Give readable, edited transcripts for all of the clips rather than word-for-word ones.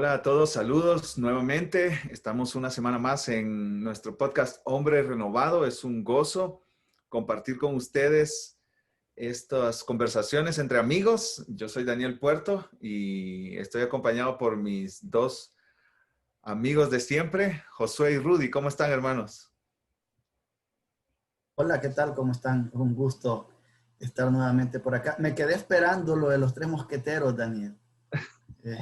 Hola a todos, saludos nuevamente. Estamos una semana más en nuestro podcast Hombre Renovado. Es un gozo compartir con ustedes estas conversaciones entre amigos. Yo soy Daniel Puerto y estoy acompañado por mis dos amigos de siempre, Josué y Rudy. ¿Cómo están, hermanos? Hola, ¿qué tal? ¿Cómo están? Es un gusto estar nuevamente por acá. Me quedé esperando lo de los tres mosqueteros, Daniel. Eh,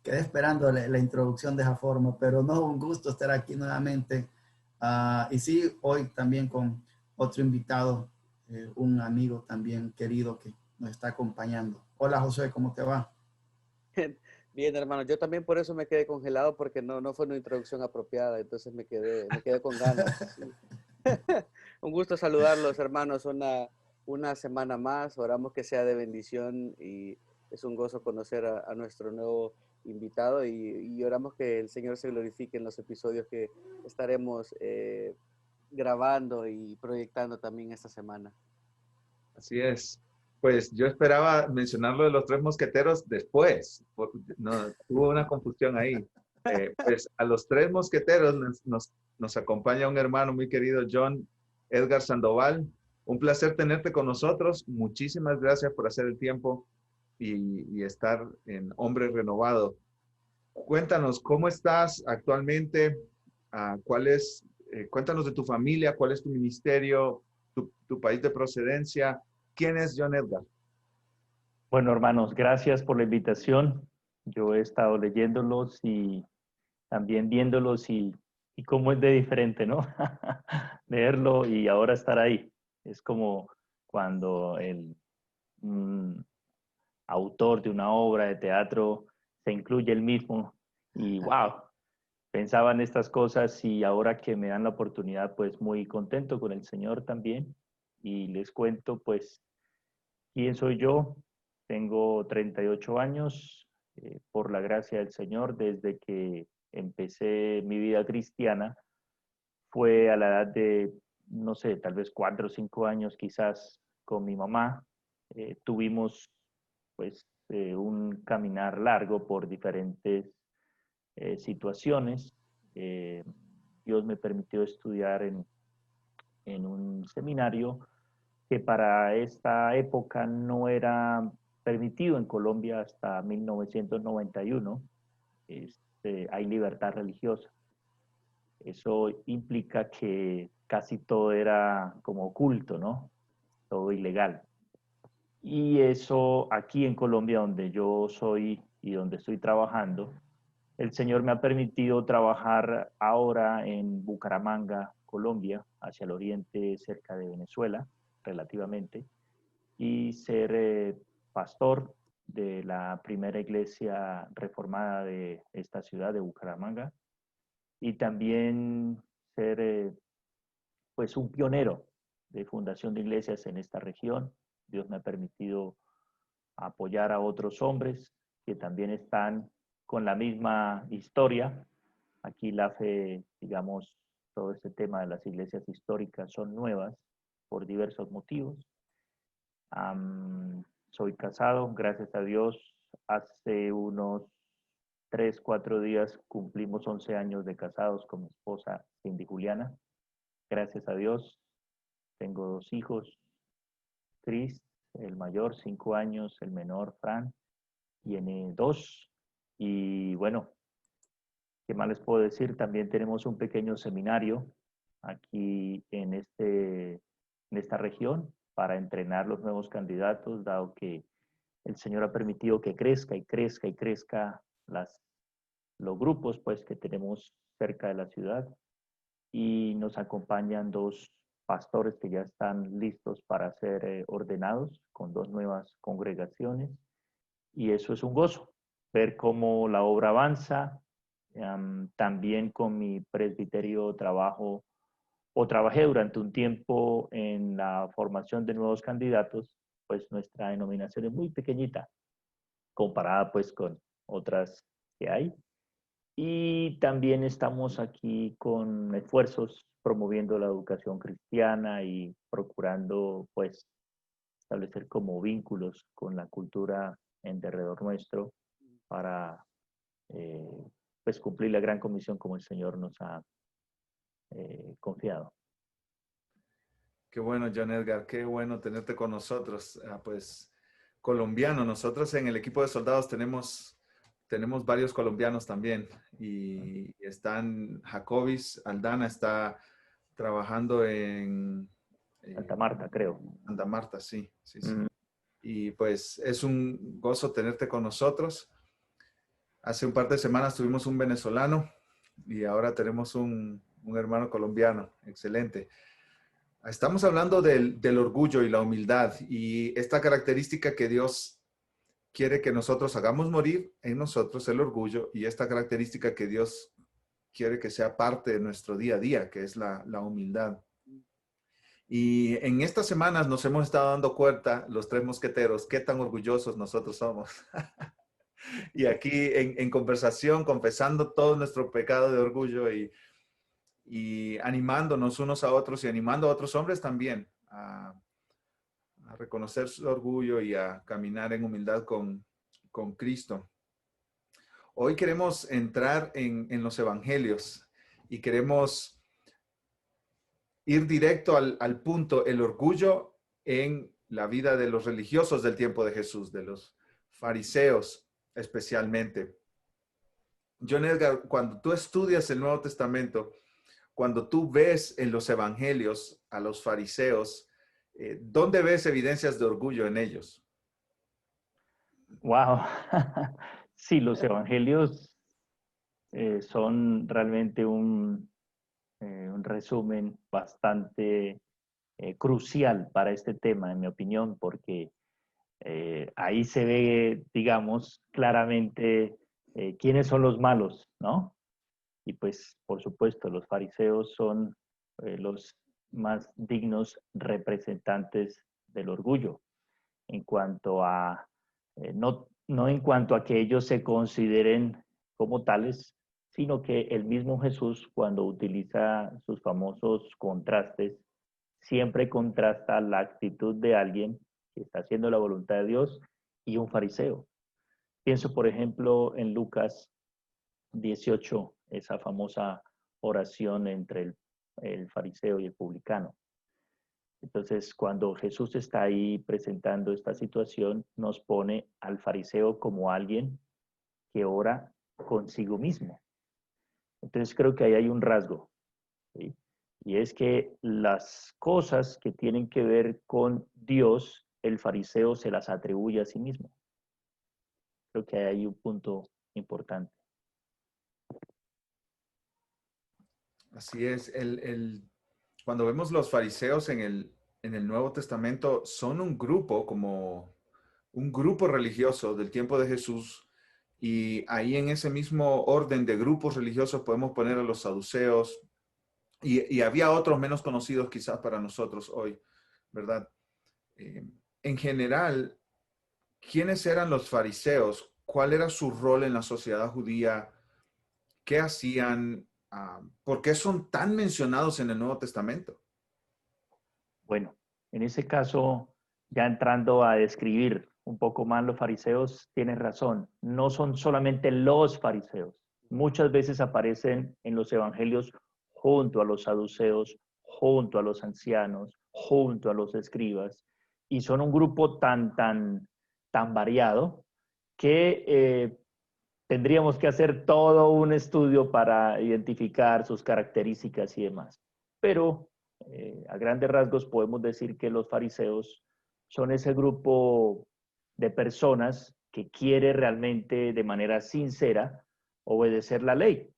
Quedé esperando la introducción de esa forma, pero no, un gusto estar aquí nuevamente. Y sí, hoy también con otro invitado, un amigo también querido que nos está acompañando. Hola, José, ¿cómo te va? Bien, hermano, yo también por eso me quedé congelado porque no fue una introducción apropiada, entonces me quedé con ganas. Sí. Un gusto saludarlos, hermanos, una semana más. Oramos que sea de bendición y es un gozo conocer a nuestro nuevo invitado y oramos que el Señor se glorifique en los episodios que estaremos grabando y proyectando también esta semana. Así es. Pues yo esperaba mencionar lo de los tres mosqueteros después. No, hubo una confusión ahí. Pues a los tres mosqueteros nos acompaña un hermano muy querido, John Edgar Sandoval. Un placer tenerte con nosotros. Muchísimas gracias por hacer el tiempo y estar en Hombre Renovado. Cuéntanos, ¿cómo estás actualmente? Cuéntanos de tu familia, cuál es tu ministerio, tu país de procedencia. ¿Quién es John Edgar? Bueno, hermanos, gracias por la invitación. Yo he estado leyéndolos y también viéndolos y cómo es de diferente, ¿no? Leerlo y ahora estar ahí. Es como cuando el autor de una obra de teatro se incluye el mismo y wow, pensaba en estas cosas y ahora que me dan la oportunidad, pues muy contento con el Señor también. Y les cuento, pues, ¿quién soy yo? Tengo 38 años, por la gracia del Señor, desde que empecé mi vida cristiana, fue a la edad de, no sé, tal vez 4 o 5 años quizás con mi mamá. Tuvimos pues un caminar largo por diferentes situaciones. Eh, Dios me permitió estudiar en un seminario que para esta época no era permitido en Colombia hasta 1991. Hay libertad religiosa. Eso implica que casi todo era como oculto, ¿no? Todo ilegal. Y eso aquí en Colombia, donde yo soy y donde estoy trabajando, el Señor me ha permitido trabajar ahora en Bucaramanga, Colombia, hacia el oriente, cerca de Venezuela, relativamente, y ser pastor de la primera iglesia reformada de esta ciudad de Bucaramanga y también ser pues un pionero de fundación de iglesias en esta región. Dios me ha permitido apoyar a otros hombres que también están con la misma historia. Aquí la fe, digamos, todo este tema de las iglesias históricas son nuevas por diversos motivos. Soy casado, gracias a Dios. Hace unos 3, 4 días cumplimos 11 años de casados con mi esposa Cindy Juliana. Gracias a Dios. Tengo 2 hijos, Chris, el mayor, 5 años, el menor, Fran, tiene 2. Y bueno, ¿qué más les puedo decir? También tenemos un pequeño seminario aquí en esta región para entrenar los nuevos candidatos, dado que el Señor ha permitido que crezca y crezca y crezca los grupos pues, que tenemos cerca de la ciudad y nos acompañan 2 pastores que ya están listos para ser ordenados con 2 nuevas congregaciones y eso es un gozo, ver cómo la obra avanza. También con mi presbiterio trabajé durante un tiempo en la formación de nuevos candidatos, pues nuestra denominación es muy pequeñita comparada pues con otras que hay. Y también estamos aquí con esfuerzos promoviendo la educación cristiana y procurando pues establecer como vínculos con la cultura en derredor nuestro para pues cumplir la gran comisión como el Señor nos ha confiado. Qué bueno, John Edgar, qué bueno tenerte con nosotros. Pues colombiano, nosotros en el equipo de soldados tenemos varios colombianos también y están, Jacobis Aldana está trabajando en Santa Marta, creo. Santa Marta, sí, sí, sí. Mm. Y pues es un gozo tenerte con nosotros. Hace un par de semanas tuvimos un venezolano y ahora tenemos un hermano colombiano. Excelente. Estamos hablando del orgullo y la humildad y esta característica que Dios quiere que nosotros hagamos morir en nosotros el orgullo y esta característica que Dios quiere que sea parte de nuestro día a día, que es la humildad. Y en estas semanas nos hemos estado dando cuenta, los tres mosqueteros, qué tan orgullosos nosotros somos. Y aquí en conversación, confesando todo nuestro pecado de orgullo y animándonos unos a otros y animando a otros hombres también a reconocer su orgullo y a caminar en humildad con Cristo. Hoy queremos entrar en los evangelios y queremos ir directo al punto, el orgullo en la vida de los religiosos del tiempo de Jesús, de los fariseos especialmente. John Edgar, cuando tú estudias el Nuevo Testamento, cuando tú ves en los evangelios a los fariseos, ¿dónde ves evidencias de orgullo en ellos? Wow. Sí, los evangelios son realmente un resumen bastante crucial para este tema, en mi opinión, porque ahí se ve, digamos, claramente quiénes son los malos, ¿no? Y pues, por supuesto, los fariseos son los más dignos representantes del orgullo en cuanto a, no en cuanto a que ellos se consideren como tales, sino que el mismo Jesús, cuando utiliza sus famosos contrastes, siempre contrasta la actitud de alguien que está haciendo la voluntad de Dios y un fariseo. Pienso, por ejemplo, en Lucas 18, esa famosa oración entre el fariseo y el publicano. Entonces, cuando Jesús está ahí presentando esta situación, nos pone al fariseo como alguien que ora consigo mismo. Entonces, creo que ahí hay un rasgo, ¿sí? Y es que las cosas que tienen que ver con Dios, el fariseo se las atribuye a sí mismo. Creo que ahí hay un punto importante. Así es. Cuando vemos los fariseos en el Nuevo Testamento, son un grupo, como un grupo religioso del tiempo de Jesús. Y ahí en ese mismo orden de grupos religiosos podemos poner a los saduceos y había otros menos conocidos quizás para nosotros hoy, ¿verdad? En general, ¿quiénes eran los fariseos? ¿Cuál era su rol en la sociedad judía? ¿Qué hacían? ¿Por qué son tan mencionados en el Nuevo Testamento? Bueno, en ese caso, ya entrando a describir un poco más los fariseos, tienes razón, no son solamente los fariseos. Muchas veces aparecen en los evangelios junto a los saduceos, junto a los ancianos, junto a los escribas, y son un grupo tan variado que tendríamos que hacer todo un estudio para identificar sus características y demás. Pero a grandes rasgos podemos decir que los fariseos son ese grupo de personas que quiere realmente de manera sincera obedecer la ley.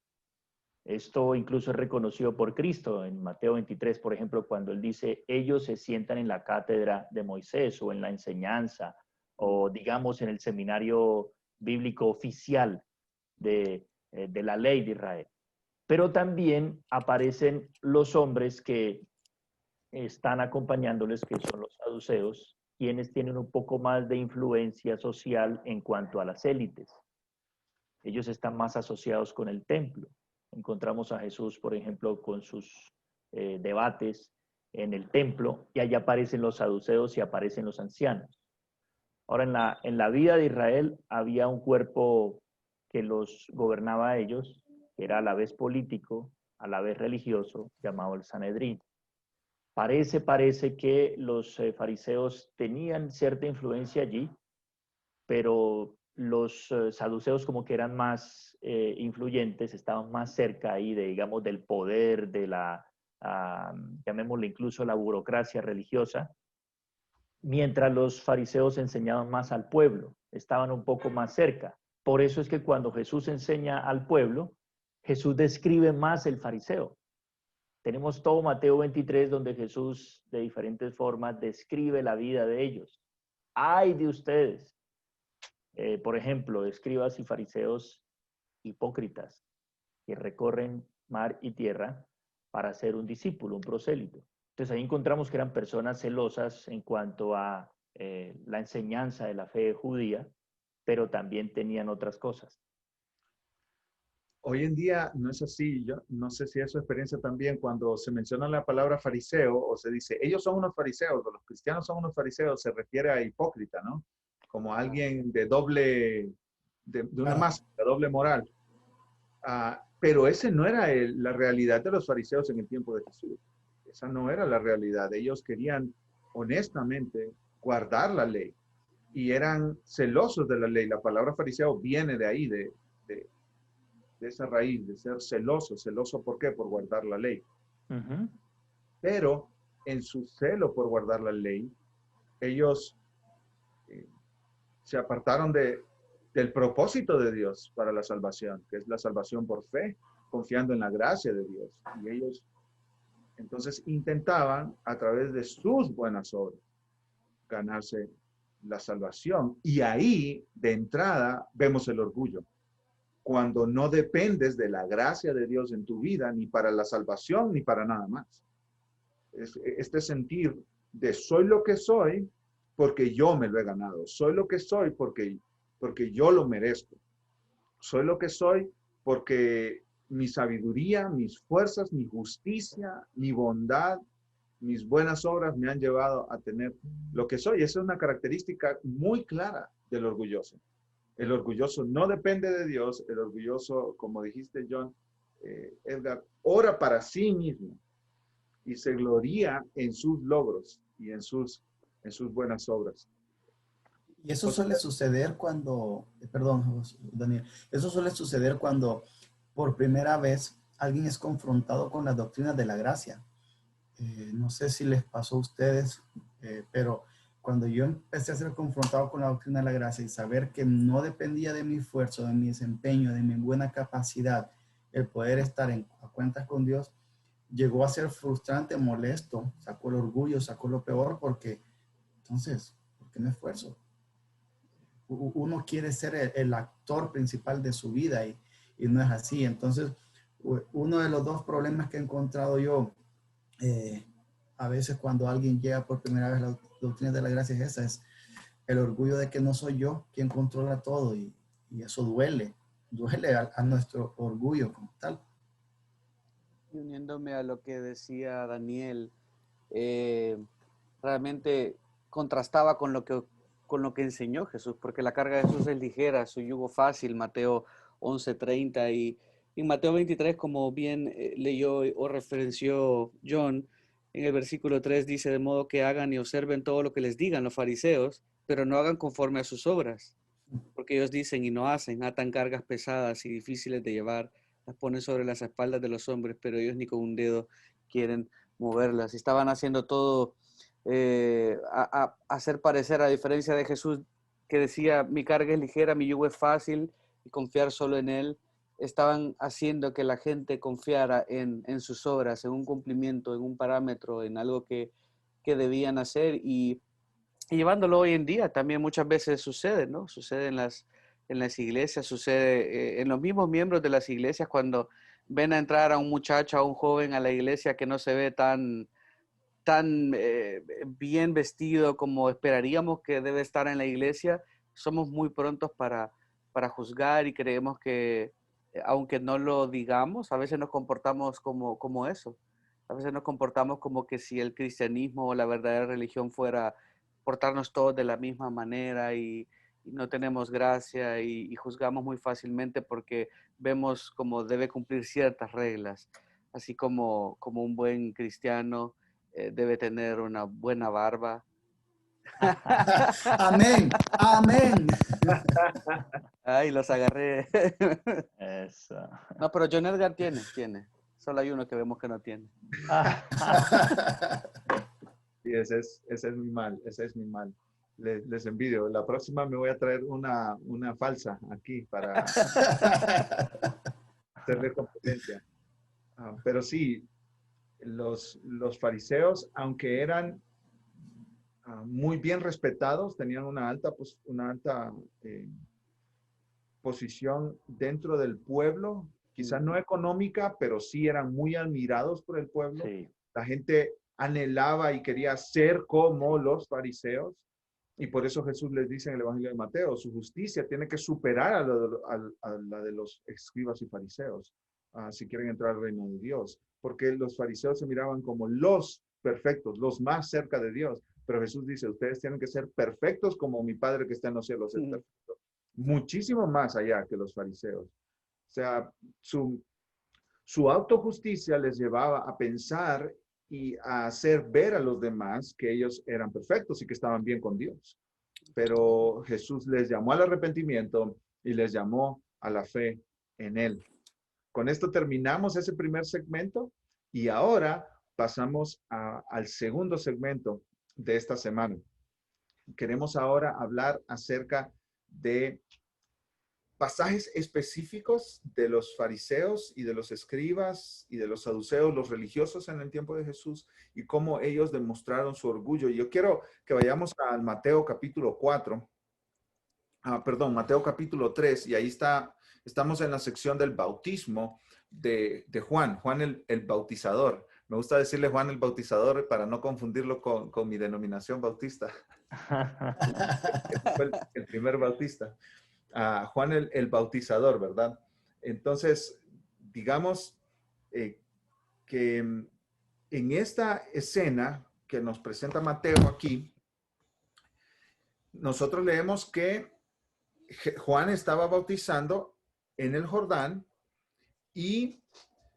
Esto incluso es reconocido por Cristo en Mateo 23, por ejemplo, cuando él dice, ellos se sientan en la cátedra de Moisés o en la enseñanza o digamos en el seminario bíblico oficial de la ley de Israel. Pero también aparecen los hombres que están acompañándoles, que son los saduceos, quienes tienen un poco más de influencia social en cuanto a las élites. Ellos están más asociados con el templo. Encontramos a Jesús, por ejemplo, con sus debates en el templo, y allá aparecen los saduceos y aparecen los ancianos. Ahora, en la vida de Israel había un cuerpo que los gobernaba a ellos, que era a la vez político, a la vez religioso, llamado el Sanedrín. Parece que los fariseos tenían cierta influencia allí, pero los saduceos como que eran más influyentes, estaban más cerca ahí de, digamos, del poder, de la, llamémosle incluso la burocracia religiosa, mientras los fariseos enseñaban más al pueblo, estaban un poco más cerca. Por eso es que cuando Jesús enseña al pueblo, Jesús describe más el fariseo. Tenemos todo Mateo 23 donde Jesús de diferentes formas describe la vida de ellos. ¡Ay de ustedes! Por ejemplo, escribas y fariseos hipócritas que recorren mar y tierra para ser un discípulo, un prosélito. Entonces ahí encontramos que eran personas celosas en cuanto a la enseñanza de la fe judía, pero también tenían otras cosas. Hoy en día no es así. Yo no sé si es su experiencia también cuando se menciona la palabra fariseo o se dice, ellos son unos fariseos o los cristianos son unos fariseos, se refiere a hipócrita, ¿no? Como alguien de doble, de una máscara, doble moral. Pero ese no era la realidad de los fariseos en el tiempo de Jesús. Esa no era la realidad. Ellos querían honestamente guardar la ley y eran celosos de la ley. La palabra fariseo viene de ahí, de esa raíz, de ser celoso. ¿Celoso por qué? Por guardar la ley. Uh-huh. Pero en su celo por guardar la ley, ellos se apartaron del propósito de Dios para la salvación, que es la salvación por fe, confiando en la gracia de Dios. Y ellos entonces intentaban, a través de sus buenas obras, ganarse la salvación. Y ahí, de entrada, vemos el orgullo. Cuando no dependes de la gracia de Dios en tu vida, ni para la salvación, ni para nada más. Este sentir de soy lo que soy porque yo me lo he ganado. Soy lo que soy porque yo lo merezco. Soy lo que soy porque mi sabiduría, mis fuerzas, mi justicia, mi bondad, mis buenas obras me han llevado a tener lo que soy. Esa es una característica muy clara del orgulloso. El orgulloso no depende de Dios. El orgulloso, como dijiste, John, Edgar, ora para sí mismo y se gloría en sus logros y en sus buenas obras. Y eso suele suceder cuando, perdón, Daniel, eso suele suceder cuando por primera vez alguien es confrontado con las doctrinas de la gracia. No sé si les pasó a ustedes, pero cuando yo empecé a ser confrontado con la doctrina de la gracia y saber que no dependía de mi esfuerzo, de mi desempeño, de mi buena capacidad, el poder estar a cuentas con Dios, llegó a ser frustrante, molesto, sacó el orgullo, sacó lo peor, porque entonces, ¿por qué me esfuerzo? Uno quiere ser el actor principal de su vida y no es así. Entonces, uno de los dos problemas que he encontrado yo, a veces cuando alguien llega por primera vez a la doctrina de la gracia es esa, es el orgullo de que no soy yo quien controla todo y eso duele a nuestro orgullo como tal. Y uniéndome a lo que decía Daniel, realmente contrastaba con lo que enseñó Jesús, porque la carga de Jesús es ligera, su yugo fácil, Mateo 11:30, y en Mateo 23, como bien leyó o referenció John, en el versículo 3 dice, de modo que hagan y observen todo lo que les digan los fariseos, pero no hagan conforme a sus obras, porque ellos dicen y no hacen, atan cargas pesadas y difíciles de llevar, las ponen sobre las espaldas de los hombres, pero ellos ni con un dedo quieren moverlas. Estaban haciendo todo a hacer parecer, a diferencia de Jesús, que decía, mi carga es ligera, mi yugo es fácil, y confiar solo en Él. Estaban haciendo que la gente confiara en sus obras, en un cumplimiento, en un parámetro, en algo que debían hacer, y llevándolo hoy en día también muchas veces sucede, ¿no? Sucede en las iglesias, sucede en los mismos miembros de las iglesias cuando ven a entrar a un muchacho, a un joven a la iglesia que no se ve tan bien vestido como esperaríamos que debe estar en la iglesia, somos muy prontos para juzgar y creemos que, aunque no lo digamos, a veces nos comportamos como eso. A veces nos comportamos como que si el cristianismo o la verdadera religión fuera portarnos todos de la misma manera y y no tenemos gracia y juzgamos muy fácilmente porque vemos como debe cumplir ciertas reglas, así como un buen cristiano debe tener una buena barba. Amén, amén. Ay, los agarré. Eso. No, pero John Edgar tiene. Solo hay uno que vemos que no tiene. Y ese es mi mal, ese es mi mal. Les envidio. La próxima me voy a traer una falsa aquí para hacerle competencia. Pero sí, los fariseos, aunque eran muy bien respetados, tenían una alta posición dentro del pueblo, quizás no económica, pero sí eran muy admirados por el pueblo. Sí. La gente anhelaba y quería ser como los fariseos. Y por eso Jesús les dice en el Evangelio de Mateo, su justicia tiene que superar a la de los escribas y fariseos, si quieren entrar al reino de Dios. Porque los fariseos se miraban como los perfectos, los más cerca de Dios. Pero Jesús dice, ustedes tienen que ser perfectos como mi Padre que está en los cielos es perfecto. Muchísimo más allá que los fariseos. O sea, su autojusticia les llevaba a pensar y a hacer ver a los demás que ellos eran perfectos y que estaban bien con Dios. Pero Jesús les llamó al arrepentimiento y les llamó a la fe en Él. Con esto terminamos ese primer segmento y ahora pasamos al segundo segmento de esta semana. Queremos ahora hablar acerca de pasajes específicos de los fariseos y de los escribas y de los saduceos, los religiosos en el tiempo de Jesús, y cómo ellos demostraron su orgullo. Y yo quiero que vayamos al Mateo capítulo 4, Mateo capítulo 3, y ahí estamos en la sección del bautismo de Juan el Bautizador. Me gusta decirle Juan el Bautizador para no confundirlo con mi denominación bautista. Fue el primer bautista. Juan el Bautizador, ¿verdad? Entonces, digamos que en esta escena que nos presenta Mateo aquí, nosotros leemos que Juan estaba bautizando en el Jordán y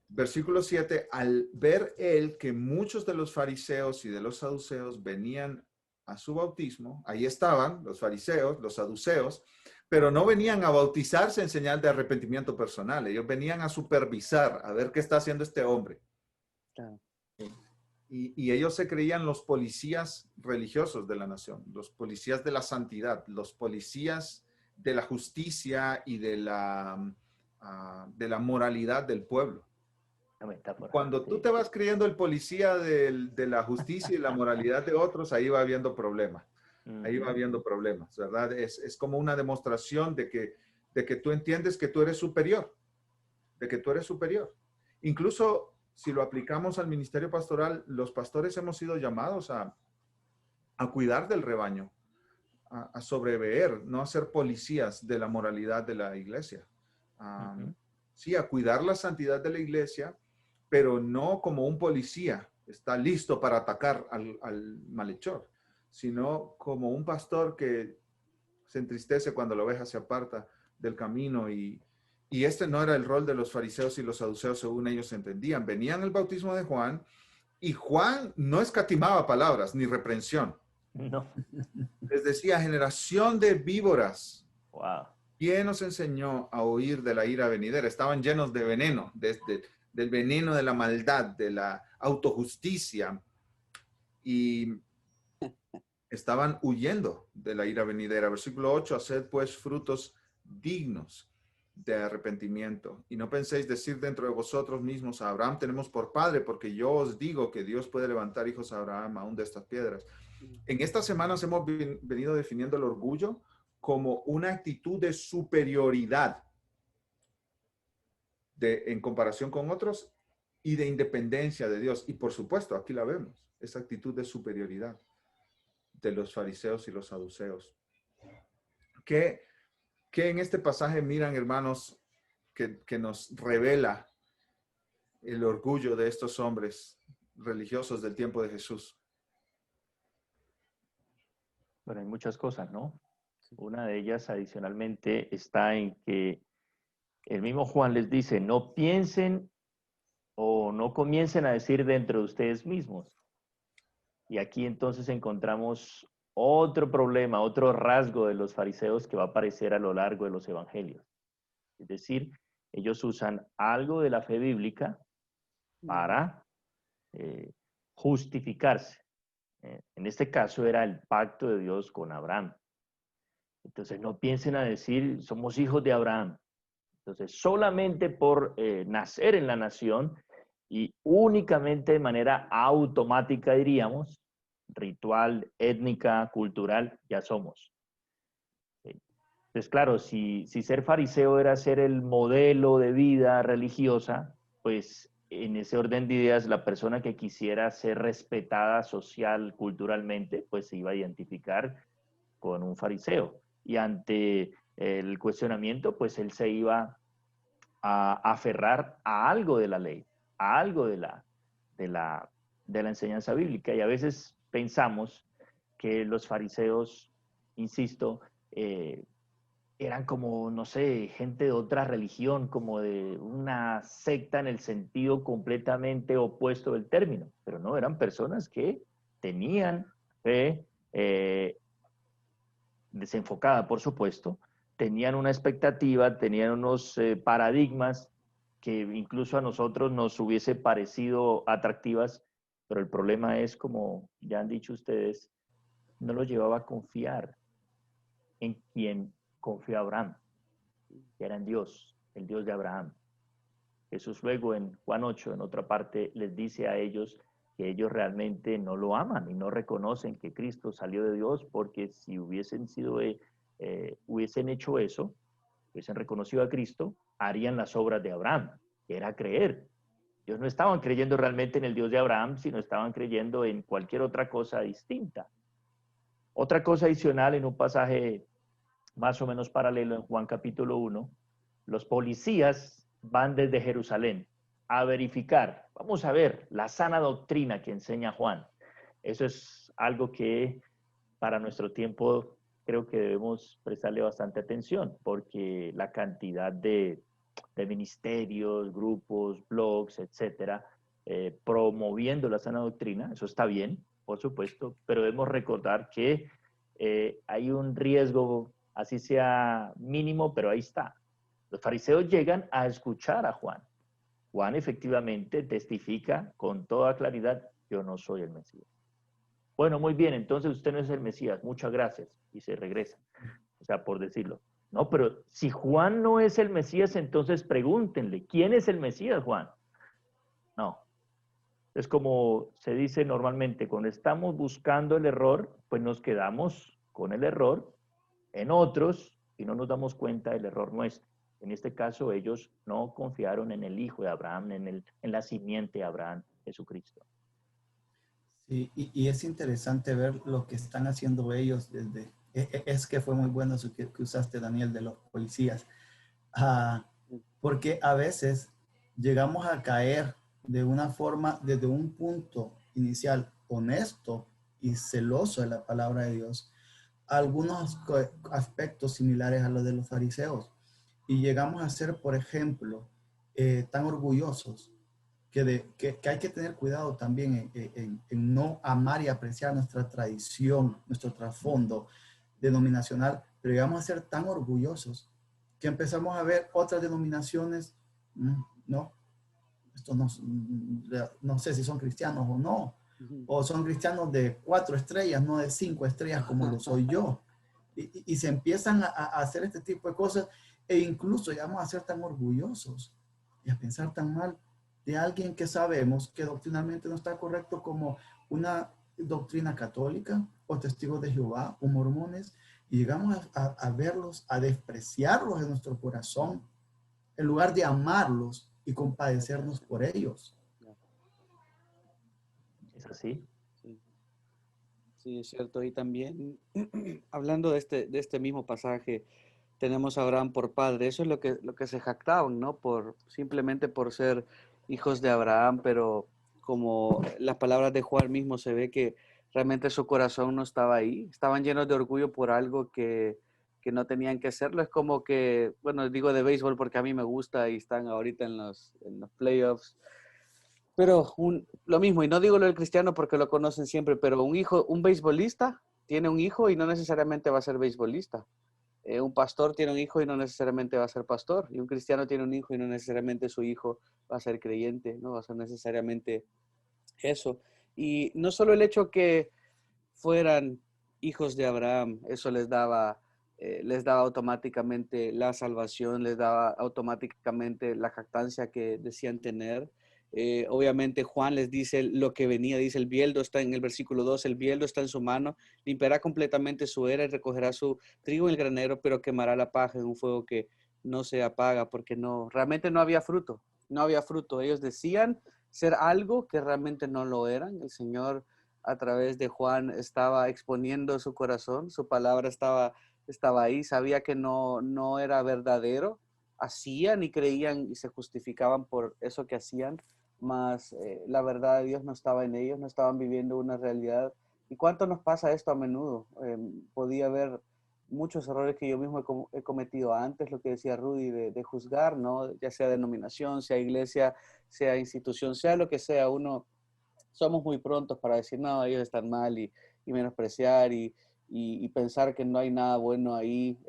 versículo 7, al ver él que muchos de los fariseos y de los saduceos venían a su bautismo, ahí estaban los fariseos, los saduceos, pero no venían a bautizarse en señal de arrepentimiento personal. Ellos venían a supervisar, a ver qué está haciendo este hombre. Claro. Y ellos se creían los policías religiosos de la nación, los policías de la santidad, los policías de la justicia y de la moralidad del pueblo. Cuando tú te vas creyendo el policía de la justicia y la moralidad de otros, ahí va habiendo problemas. Ahí va habiendo problemas, ¿verdad? Es como una demostración de que tú entiendes que tú eres superior, de que tú eres superior. Incluso si lo aplicamos al ministerio pastoral, los pastores hemos sido llamados a cuidar del rebaño, a sobreveer, no a ser policías de la moralidad de la iglesia. Sí, a cuidar la santidad de la iglesia, pero no como un policía está listo para atacar al malhechor, sino como un pastor que se entristece cuando la oveja se aparta del camino. Y este no era el rol de los fariseos y los saduceos según ellos entendían. Venían al bautismo de Juan y Juan no escatimaba palabras ni reprensión. No. Les decía, generación de víboras. Wow. ¿Quién nos enseñó a huir de la ira venidera? Estaban llenos de veneno, del veneno de la maldad, de la autojusticia, y estaban huyendo de la ira venidera. Versículo 8, haced pues frutos dignos de arrepentimiento. Y no penséis decir dentro de vosotros mismos, a Abraham tenemos por padre, porque yo os digo que Dios puede levantar hijos a Abraham aún de estas piedras. En estas semanas hemos venido definiendo el orgullo como una actitud de superioridad en comparación con otros y de independencia de Dios. Y por supuesto, aquí la vemos, esa actitud de superioridad de los fariseos y los saduceos. ¿Qué en este pasaje miran, hermanos, que nos revela el orgullo de estos hombres religiosos del tiempo de Jesús? Bueno, hay muchas cosas, ¿no? Una de ellas, adicionalmente, está en que el mismo Juan les dice, no piensen o no comiencen a decir dentro de ustedes mismos. Y aquí entonces encontramos otro problema, otro rasgo de los fariseos que va a aparecer a lo largo de los evangelios. Es decir, ellos usan algo de la fe bíblica para justificarse. En este caso era el pacto de Dios con Abraham. Entonces no piensen a decir, somos hijos de Abraham. Entonces solamente por nacer en la nación y únicamente de manera automática, diríamos, ritual, étnica, cultural, ya somos. Entonces, claro, si ser fariseo era ser el modelo de vida religiosa, pues en ese orden de ideas, la persona que quisiera ser respetada social, culturalmente, pues se iba a identificar con un fariseo. Y ante el cuestionamiento, pues él se iba a aferrar a algo de la ley, a algo de la enseñanza bíblica. Y a veces pensamos que los fariseos, insisto, eran como, no sé, gente de otra religión, como de una secta en el sentido completamente opuesto del término, pero no, eran personas que tenían fe desenfocada, por supuesto, tenían una expectativa, tenían unos paradigmas que incluso a nosotros nos hubiese parecido atractivas, pero el problema es, como ya han dicho ustedes, no lo llevaba a confiar en quien confió Abraham, que era en Dios, el Dios de Abraham. Jesús luego en Juan 8, en otra parte, les dice a ellos que ellos realmente no lo aman y no reconocen que Cristo salió de Dios, porque si hubiesen hecho eso, hubiesen reconocido a Cristo, harían las obras de Abraham, que era creer. Ellos no estaban creyendo realmente en el Dios de Abraham, sino estaban creyendo en cualquier otra cosa distinta. Otra cosa adicional en un pasaje más o menos paralelo en Juan capítulo 1, los policías van desde Jerusalén a verificar, vamos a ver, la sana doctrina que enseña Juan. Eso es algo que para nuestro tiempo creo que debemos prestarle bastante atención, porque la cantidad de ministerios, grupos, blogs, etcétera, promoviendo la sana doctrina, eso está bien, por supuesto, pero debemos recordar que hay un riesgo, así sea mínimo, pero ahí está. Los fariseos llegan a escuchar a Juan. Juan efectivamente testifica con toda claridad, yo no soy el Mesías. Bueno, muy bien, entonces usted no es el Mesías, muchas gracias, y se regresa, o sea, por decirlo. No, pero si Juan no es el Mesías, entonces pregúntenle, ¿quién es el Mesías, Juan? No. Es como se dice normalmente, cuando estamos buscando el error, pues nos quedamos con el error en otros y no nos damos cuenta del error nuestro. En este caso, ellos no confiaron en el Hijo de Abraham, en la simiente de Abraham, Jesucristo. Sí, y es interesante ver lo que están haciendo ellos es que fue muy bueno eso que usaste, Daniel, de los policías, porque a veces llegamos a caer de una forma, desde un punto inicial honesto y celoso de la palabra de Dios, a algunos aspectos similares a los de los fariseos. Y llegamos a ser, por ejemplo, tan orgullosos que hay que tener cuidado también en no amar y apreciar nuestra tradición, nuestro trasfondo denominacional, pero llegamos a ser tan orgullosos que empezamos a ver otras denominaciones, no, esto no sé si son cristianos o no, o son cristianos de 4 estrellas, no de 5 estrellas como lo soy yo. Y se empiezan a hacer este tipo de cosas e incluso llegamos a ser tan orgullosos y a pensar tan mal de alguien que sabemos que doctrinalmente no está correcto, como una doctrina católica o testigos de Jehová o mormones, y llegamos a verlos, a despreciarlos en nuestro corazón, en lugar de amarlos y compadecernos por ellos. ¿Es así? Sí, sí, es cierto. Y también, hablando de este mismo pasaje, tenemos a Abraham por padre. Eso es lo que se jactaban, ¿no? Simplemente por ser hijos de Abraham, pero como las palabras de Juan mismo, se ve que realmente su corazón no estaba ahí. Estaban llenos de orgullo por algo que que no tenían que hacerlo. Es como que, bueno, digo de béisbol porque a mí me gusta y están ahorita en los playoffs. Pero lo mismo, y no digo lo del Cristiano porque lo conocen siempre, pero un beisbolista tiene un hijo y no necesariamente va a ser beisbolista. Un pastor tiene un hijo y no necesariamente va a ser pastor. Y un cristiano tiene un hijo y no necesariamente su hijo va a ser creyente, no va a ser necesariamente eso. Y no solo el hecho que fueran hijos de Abraham, eso les daba automáticamente la salvación, les daba automáticamente la jactancia que decían tener. Obviamente Juan les dice lo que venía, dice el bieldo está en el versículo 2, el bieldo está en su mano, limpiará completamente su era y recogerá su trigo en el granero, pero quemará la paja en un fuego que no se apaga porque realmente no había fruto, no había fruto. Ellos decían ser algo que realmente no lo eran. El Señor a través de Juan estaba exponiendo su corazón, su palabra estaba ahí, sabía que no era verdadero, hacían y creían y se justificaban por eso que hacían, mas la verdad de Dios no estaba en ellos, no estaban viviendo una realidad. ¿Y cuánto nos pasa esto a menudo? Podía haber muchos errores que yo mismo he cometido antes, lo que decía Rudy, de juzgar, ¿no? Ya sea denominación, sea iglesia, sea institución, sea lo que sea, somos muy prontos para decir, no, ellos están mal y menospreciar y pensar que no hay nada bueno ahí,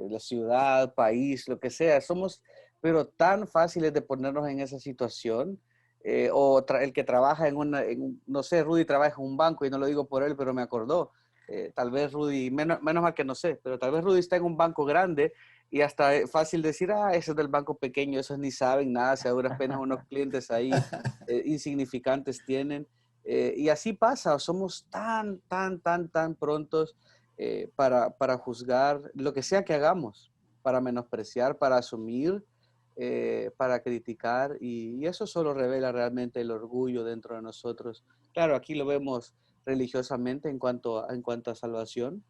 la ciudad, país, lo que sea. Somos, pero tan fáciles de ponernos en esa situación. El que trabaja no sé, Rudy trabaja en un banco y no lo digo por él, pero me acordó. Tal vez Rudy, menos mal que no sé, pero tal vez Rudy está en un banco grande y hasta es fácil decir, eso es del banco pequeño, esos ni saben nada, si a duras penas unos clientes ahí insignificantes tienen. Y así pasa, somos tan prontos para juzgar lo que sea que hagamos, para menospreciar, para asumir, para criticar, y eso solo revela realmente el orgullo dentro de nosotros. Claro, aquí lo vemos religiosamente en cuanto a salvación,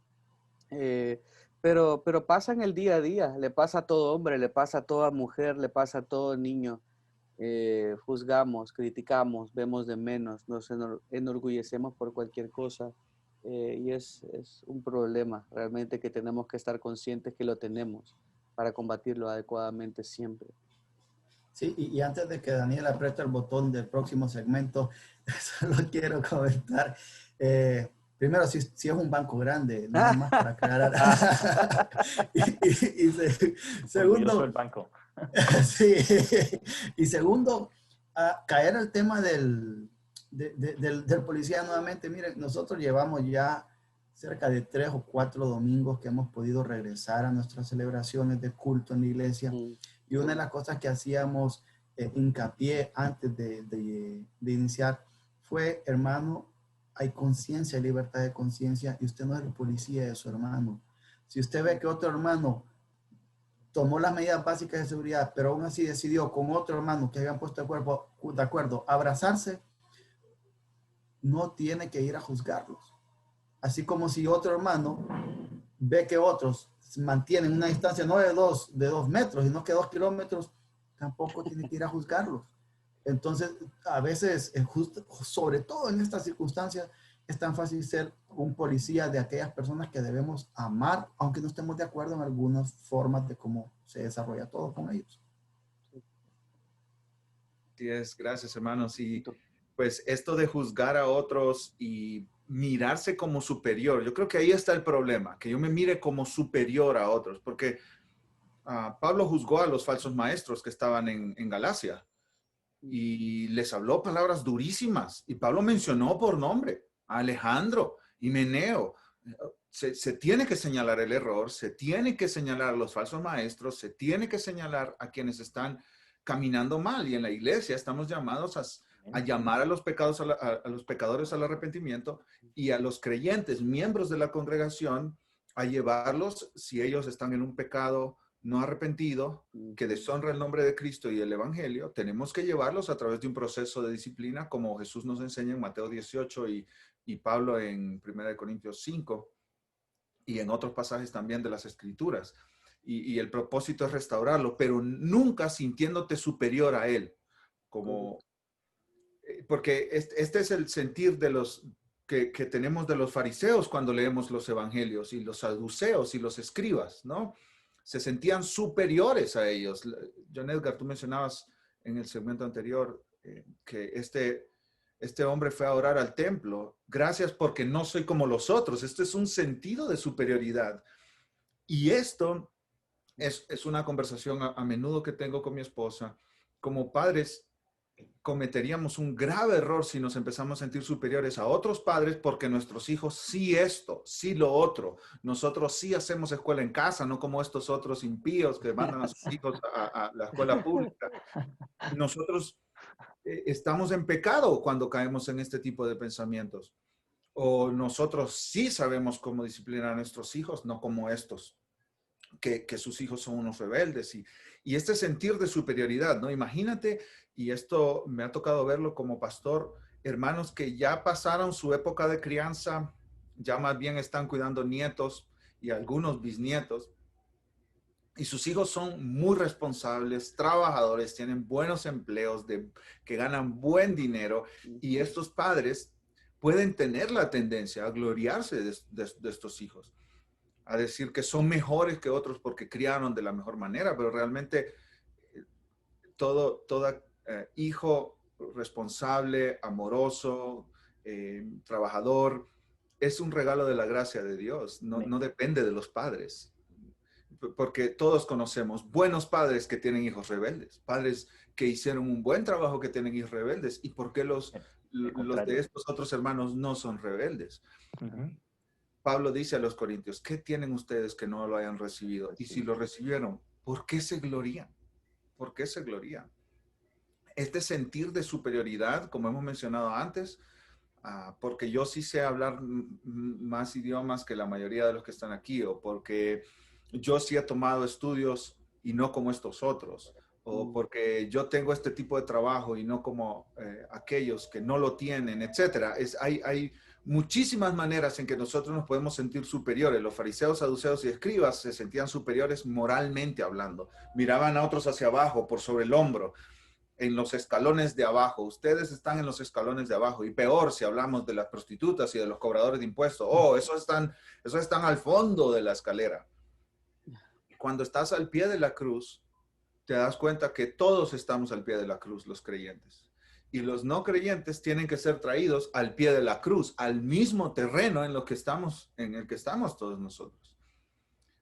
eh, pero pasa en el día a día, le pasa a todo hombre, le pasa a toda mujer, le pasa a todo niño. Juzgamos, criticamos, vemos de menos, nos enorgullecemos por cualquier cosa, y es un problema realmente que tenemos que estar conscientes que lo tenemos para combatirlo adecuadamente siempre. Sí, y antes de que Daniel apriete el botón del próximo segmento, solo quiero comentar. Primero, si es un banco grande, nada más para aclarar. Orgulloso Segundo, el banco. sí, y segundo, caer al tema del policía nuevamente. Miren, nosotros llevamos ya cerca de 3 o 4 domingos que hemos podido regresar a nuestras celebraciones de culto en la iglesia. Y una de las cosas que hacíamos hincapié antes de iniciar fue, hermano, hay conciencia, libertad de conciencia, y usted no es el policía de su hermano. Si usted ve que otro hermano tomó las medidas básicas de seguridad, pero aún así decidió con otro hermano que habían puesto de acuerdo abrazarse, no tiene que ir a juzgarlos. Así como si otro hermano ve que otros mantienen una distancia no de 2 metros, sino que 2 kilómetros, tampoco tiene que ir a juzgarlos. Entonces, a veces, sobre todo en estas circunstancias, es tan fácil ser un policía de aquellas personas que debemos amar, aunque no estemos de acuerdo en algunas formas de cómo se desarrolla todo con ellos. Sí, gracias, hermanos. Y pues esto de juzgar a otros y mirarse como superior, yo creo que ahí está el problema, que yo me mire como superior a otros, porque Pablo juzgó a los falsos maestros que estaban en Galacia y les habló palabras durísimas, y Pablo mencionó por nombre a Alejandro y Meneo. Se tiene que señalar el error, se tiene que señalar a los falsos maestros, se tiene que señalar a quienes están caminando mal, y en la iglesia estamos llamados a llamar a los pecadores al arrepentimiento, y a los creyentes, miembros de la congregación, a llevarlos, si ellos están en un pecado no arrepentido, que deshonra el nombre de Cristo y el Evangelio, tenemos que llevarlos a través de un proceso de disciplina, como Jesús nos enseña en Mateo 18 y Pablo en 1 Corintios 5, y en otros pasajes también de las Escrituras. Y el propósito es restaurarlo, pero nunca sintiéndote superior a él, porque este es el sentir de los que tenemos de los fariseos cuando leemos los evangelios y los saduceos y los escribas, ¿no? Se sentían superiores a ellos. John Edgar, tú mencionabas en el segmento anterior que este hombre fue a orar al templo. Gracias porque no soy como los otros. Esto es un sentido de superioridad. Y esto es una conversación a menudo que tengo con mi esposa. Como padres, cometeríamos un grave error si nos empezamos a sentir superiores a otros padres porque nuestros hijos sí esto, sí lo otro. Nosotros sí hacemos escuela en casa, no como estos otros impíos que mandan a sus hijos a la escuela pública. Nosotros estamos en pecado cuando caemos en este tipo de pensamientos. O nosotros sí sabemos cómo disciplinar a nuestros hijos, no como estos. Que sus hijos son unos rebeldes y este sentir de superioridad, ¿no? Imagínate, y esto me ha tocado verlo como pastor, hermanos que ya pasaron su época de crianza, ya más bien están cuidando nietos y algunos bisnietos, y sus hijos son muy responsables, trabajadores, tienen buenos empleos, que ganan buen dinero, y estos padres pueden tener la tendencia a gloriarse de estos hijos, a decir que son mejores que otros porque criaron de la mejor manera, pero realmente todo hijo responsable, amoroso, trabajador, es un regalo de la gracia de Dios, no depende de los padres. Porque todos conocemos buenos padres que tienen hijos rebeldes, padres que hicieron un buen trabajo que tienen hijos rebeldes. ¿Y por qué los de estos otros hermanos no son rebeldes? Pablo dice a los corintios, ¿qué tienen ustedes que no lo hayan recibido? Y si lo recibieron, ¿por qué se glorían? ¿Por qué se glorían? Este sentir de superioridad, como hemos mencionado antes, porque yo sí sé hablar más idiomas que la mayoría de los que están aquí, o porque yo sí he tomado estudios y no como estos otros, o porque yo tengo este tipo de trabajo y no como aquellos que no lo tienen, etcétera. Hay muchísimas maneras en que nosotros nos podemos sentir superiores. Los fariseos, saduceos y escribas se sentían superiores moralmente hablando. Miraban a otros hacia abajo, por sobre el hombro, en los escalones de abajo. Ustedes están en los escalones de abajo. Y peor si hablamos de las prostitutas y de los cobradores de impuestos. Oh, esos están al fondo de la escalera. Cuando estás al pie de la cruz, te das cuenta que todos estamos al pie de la cruz, los creyentes. Y los no creyentes tienen que ser traídos al pie de la cruz, al mismo terreno en el que estamos todos nosotros.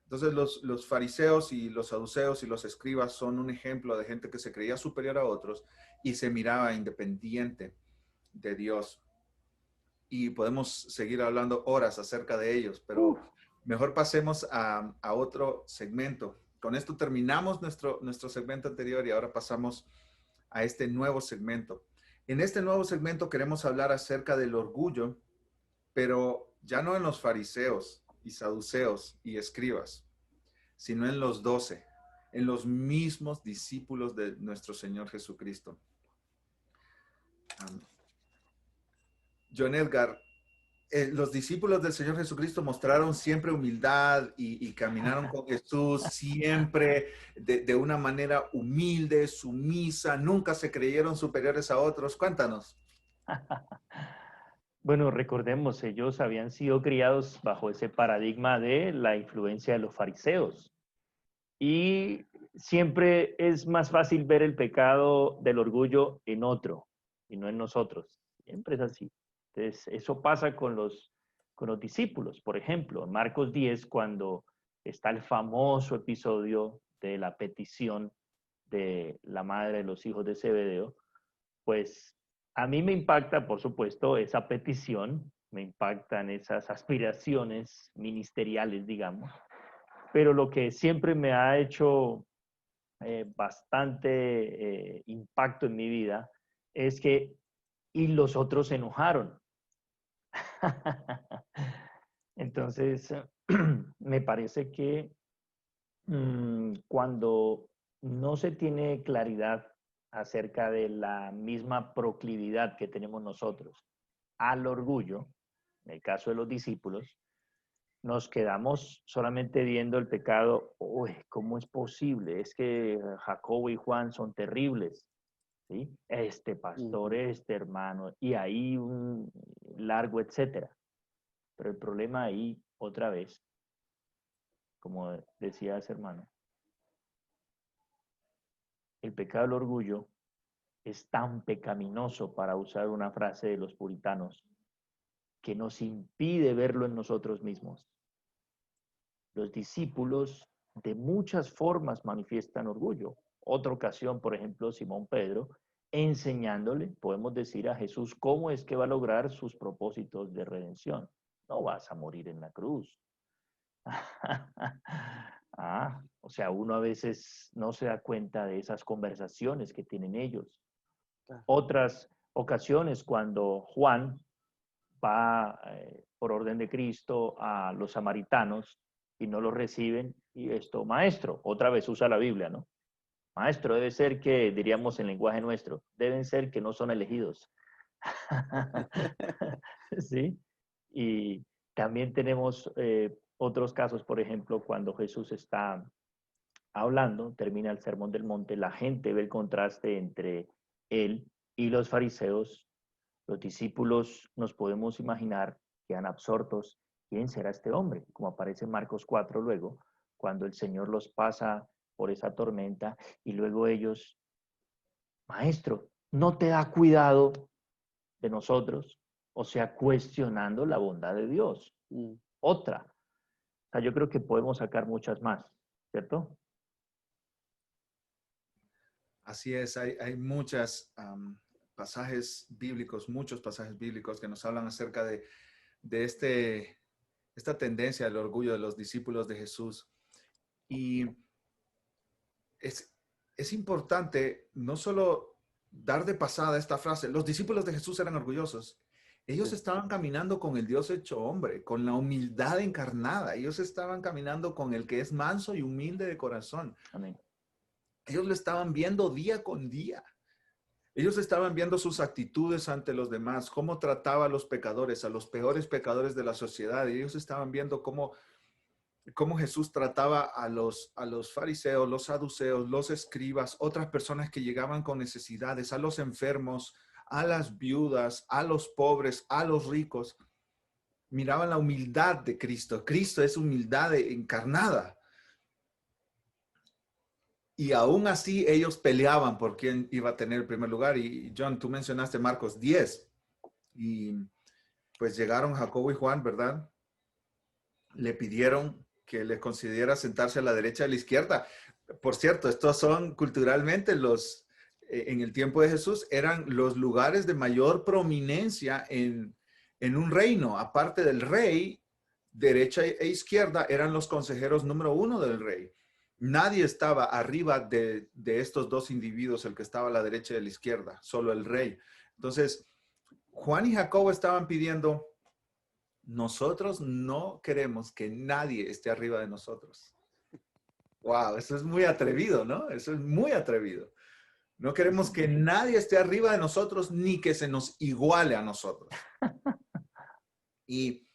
Entonces los fariseos y los saduceos y los escribas son un ejemplo de gente que se creía superior a otros y se miraba independiente de Dios. Y podemos seguir hablando horas acerca de ellos, pero mejor pasemos a otro segmento. Con esto terminamos nuestro segmento anterior y ahora pasamos a este nuevo segmento. En este nuevo segmento queremos hablar acerca del orgullo, pero ya no en los fariseos y saduceos y escribas, sino en los 12, en los mismos discípulos de nuestro Señor Jesucristo. John Edgar, los discípulos del Señor Jesucristo mostraron siempre humildad y caminaron con Jesús siempre de una manera humilde, sumisa, nunca se creyeron superiores a otros. Cuéntanos. Bueno, recordemos, ellos habían sido criados bajo ese paradigma de la influencia de los fariseos. Y siempre es más fácil ver el pecado del orgullo en otro y no en nosotros. Siempre es así. Entonces, eso pasa con los discípulos. Por ejemplo, en Marcos 10, cuando está el famoso episodio de la petición de la madre de los hijos de Zebedeo, pues a mí me impacta, por supuesto, esa petición, me impactan esas aspiraciones ministeriales, digamos, pero lo que siempre me ha hecho bastante impacto en mi vida es que, y los otros se enojaron. Entonces, me parece que cuando no se tiene claridad acerca de la misma proclividad que tenemos nosotros al orgullo, en el caso de los discípulos, nos quedamos solamente viendo el pecado. Uy, ¿cómo es posible? Es que Jacobo y Juan son terribles. ¿sí? Este pastor, Ujú. este hermano, y ahí un largo etcétera. Pero el problema ahí, otra vez, como decía ese hermano, el pecado del orgullo es tan pecaminoso, para usar una frase de los puritanos, que nos impide verlo en nosotros mismos. Los discípulos de muchas formas manifiestan orgullo. Otra ocasión, por ejemplo, Simón Pedro, enseñándole, podemos decir, a Jesús cómo es que va a lograr sus propósitos de redención. No vas a morir en la cruz. O sea, uno a veces no se da cuenta de esas conversaciones que tienen ellos. Claro. Otras ocasiones, cuando Juan va por orden de Cristo a los samaritanos y no los reciben, y esto, maestro, otra vez usa la Biblia, ¿no? Maestro, debe ser que, diríamos en lenguaje nuestro, deben ser que no son elegidos. ¿Sí? Y también tenemos otros casos, por ejemplo, cuando Jesús está hablando, termina el Sermón del Monte, la gente ve el contraste entre él y los fariseos. Los discípulos nos podemos imaginar, quedan absortos, ¿quién será este hombre? Como aparece en Marcos 4 luego, cuando el Señor los pasa por esa tormenta y luego ellos, maestro, ¿no te da cuidado de nosotros? O sea, cuestionando la bondad de Dios. Mm. Otra. O sea, yo creo que podemos sacar muchas más, ¿cierto? Así es, hay muchos pasajes bíblicos, muchos pasajes bíblicos que nos hablan acerca de esta tendencia al orgullo de los discípulos de Jesús. Y es, es importante no solo dar de pasada esta frase, los discípulos de Jesús eran orgullosos. Ellos Sí. estaban caminando con el Dios hecho hombre, con la humildad encarnada. Ellos estaban caminando con el que es manso y humilde de corazón. Amén. Ellos lo estaban viendo día con día. Ellos estaban viendo sus actitudes ante los demás, cómo trataba a los pecadores, a los peores pecadores de la sociedad. Y ellos estaban viendo cómo Jesús trataba a los fariseos, los saduceos, los escribas, otras personas que llegaban con necesidades, a los enfermos, a las viudas, a los pobres, a los ricos. Miraban la humildad de Cristo. Cristo es humildad encarnada. Y aún así ellos peleaban por quién iba a tener el primer lugar. Y John, tú mencionaste Marcos 10. Y pues llegaron Jacobo y Juan, ¿verdad? Le pidieron que les concediera sentarse a la derecha y a la izquierda. Por cierto, estos son culturalmente en el tiempo de Jesús, eran los lugares de mayor prominencia en un reino. Aparte del rey, derecha e izquierda eran los consejeros número uno del rey. Nadie estaba arriba de estos dos individuos, el que estaba a la derecha y a la izquierda, solo el rey. Entonces, Juan y Jacobo estaban pidiendo, nosotros no queremos que nadie esté arriba de nosotros. Wow, eso es muy atrevido, ¿no? Eso es muy atrevido. No queremos que nadie esté arriba de nosotros ni que se nos iguale a nosotros. Y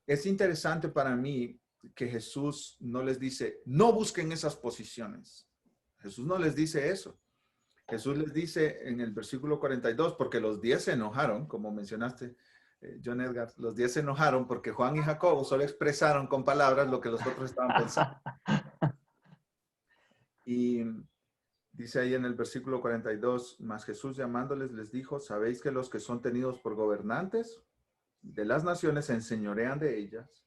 es interesante para mí que Jesús no les dice, no busquen esas posiciones. Jesús no les dice eso. Jesús les dice en el versículo 42, porque los 10 se enojaron, como mencionaste, John Edgar, los 10 se enojaron porque Juan y Jacobo solo expresaron con palabras lo que los otros estaban pensando. Y dice ahí en el versículo 42, más Jesús llamándoles les dijo, ¿sabéis que los que son tenidos por gobernantes de las naciones se enseñorean de ellas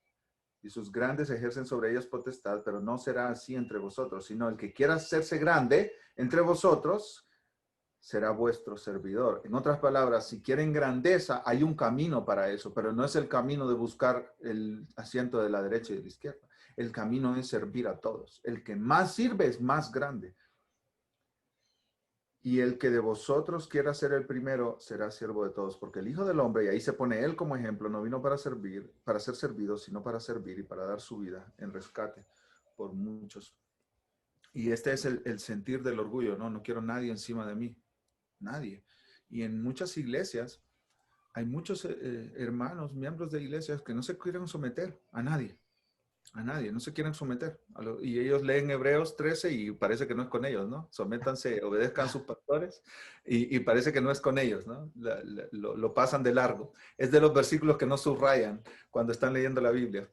y sus grandes ejercen sobre ellas potestad, pero no será así entre vosotros, sino el que quiera hacerse grande entre vosotros será vuestro servidor. En otras palabras, si quieren grandeza, hay un camino para eso, pero no es el camino de buscar el asiento de la derecha y de la izquierda. El camino es servir a todos. El que más sirve es más grande. Y el que de vosotros quiera ser el primero será siervo de todos, porque el Hijo del Hombre, y ahí se pone él como ejemplo, no vino para servir, para ser servido, sino para servir y para dar su vida en rescate por muchos. Y este es el sentir del orgullo, ¿no? No quiero nadie encima de mí, nadie. Y en muchas iglesias hay muchos hermanos, miembros de iglesias que no se quieren someter a nadie. A nadie, no se quieren someter. Y ellos leen Hebreos 13 y parece que no es con ellos, ¿no? Sométanse, obedezcan a sus pastores y parece que no es con ellos, ¿no? Lo pasan de largo. Es de los versículos que no subrayan cuando están leyendo la Biblia.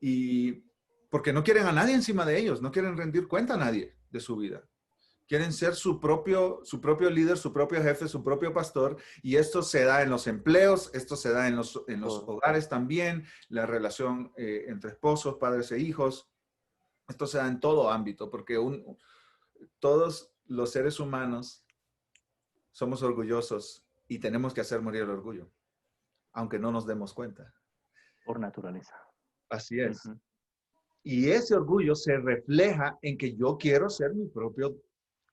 Y porque no quieren a nadie encima de ellos, no quieren rendir cuenta a nadie de su vida. Quieren ser su propio líder, su propio jefe, su propio pastor, y esto se da en los empleos, esto se da en los hogares también, la relación entre esposos, padres e hijos, esto se da en todo ámbito, porque todos los seres humanos somos orgullosos y tenemos que hacer morir el orgullo, aunque no nos demos cuenta. Por naturaleza. Así es. Y ese orgullo se refleja en que yo quiero ser mi propio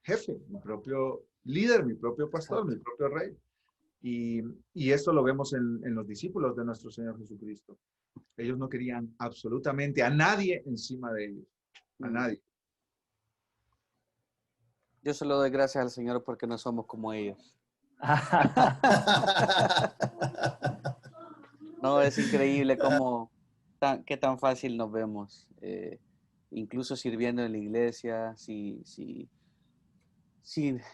jefe, mi propio líder, mi propio pastor, mi propio rey. Y esto lo vemos en los discípulos de nuestro Señor Jesucristo. Ellos no querían absolutamente a nadie encima de ellos, a nadie. Yo solo doy gracias al Señor porque no somos como ellos. No, es increíble qué tan fácil nos vemos, incluso sirviendo en la iglesia, si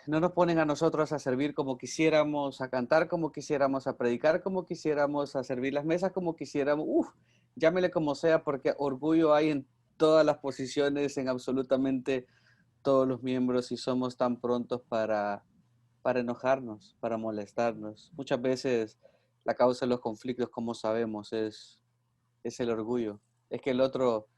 no nos ponen a nosotros a servir como quisiéramos, a cantar como quisiéramos, a predicar como quisiéramos, a servir las mesas como quisiéramos, llámele como sea, porque orgullo hay en todas las posiciones, en absolutamente todos los miembros y somos tan prontos para enojarnos, para molestarnos. Muchas veces la causa de los conflictos, como sabemos, es el orgullo. Es que el otro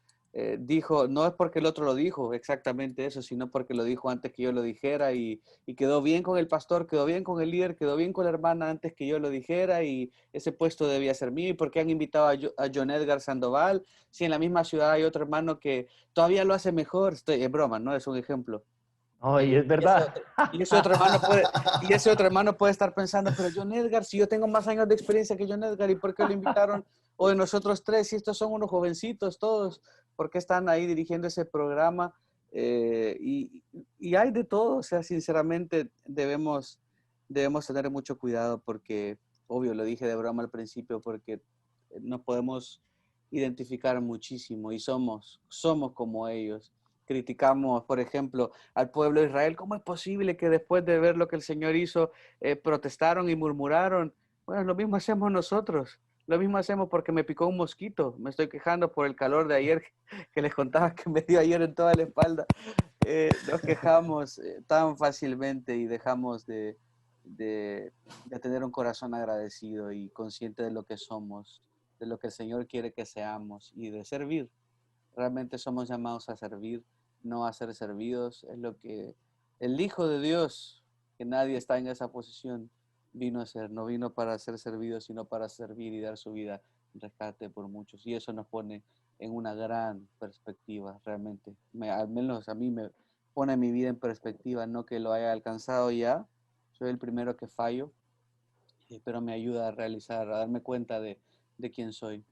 dijo, no es porque el otro lo dijo exactamente eso, sino porque lo dijo antes que yo lo dijera y quedó bien con el pastor, quedó bien con el líder, quedó bien con la hermana antes que yo lo dijera y ese puesto debía ser mío. ¿Y por qué han invitado a John Edgar Sandoval si en la misma ciudad hay otro hermano que todavía lo hace mejor? Es broma, ¿no? Es un ejemplo. Oye, es verdad. Y ese otro hermano puede estar pensando, pero John Edgar, si yo tengo más años de experiencia que John Edgar, ¿y por qué lo invitaron? O de nosotros tres, si estos son unos jovencitos todos, ¿por qué están ahí dirigiendo ese programa? Y hay de todo, o sea, sinceramente debemos tener mucho cuidado porque, obvio, lo dije de broma al principio, porque nos podemos identificar muchísimo y somos como ellos. Criticamos, por ejemplo, al pueblo de Israel. ¿Cómo es posible que después de ver lo que el Señor hizo, protestaron y murmuraron? Bueno, lo mismo hacemos nosotros. Lo mismo hacemos porque me picó un mosquito. Me estoy quejando por el calor de ayer que les contaba que me dio ayer en toda la espalda. Nos quejamos tan fácilmente y dejamos de tener un corazón agradecido y consciente de lo que somos, de lo que el Señor quiere que seamos y de servir. Realmente somos llamados a servir, no a ser servidos. Es lo que el Hijo de Dios, que nadie está en esa posición, vino a ser. No vino para ser servido, sino para servir y dar su vida en rescate por muchos. Y eso nos pone en una gran perspectiva, realmente. Al menos a mí me pone mi vida en perspectiva, no que lo haya alcanzado ya. Soy el primero que fallo, pero me ayuda a darme cuenta de quién soy.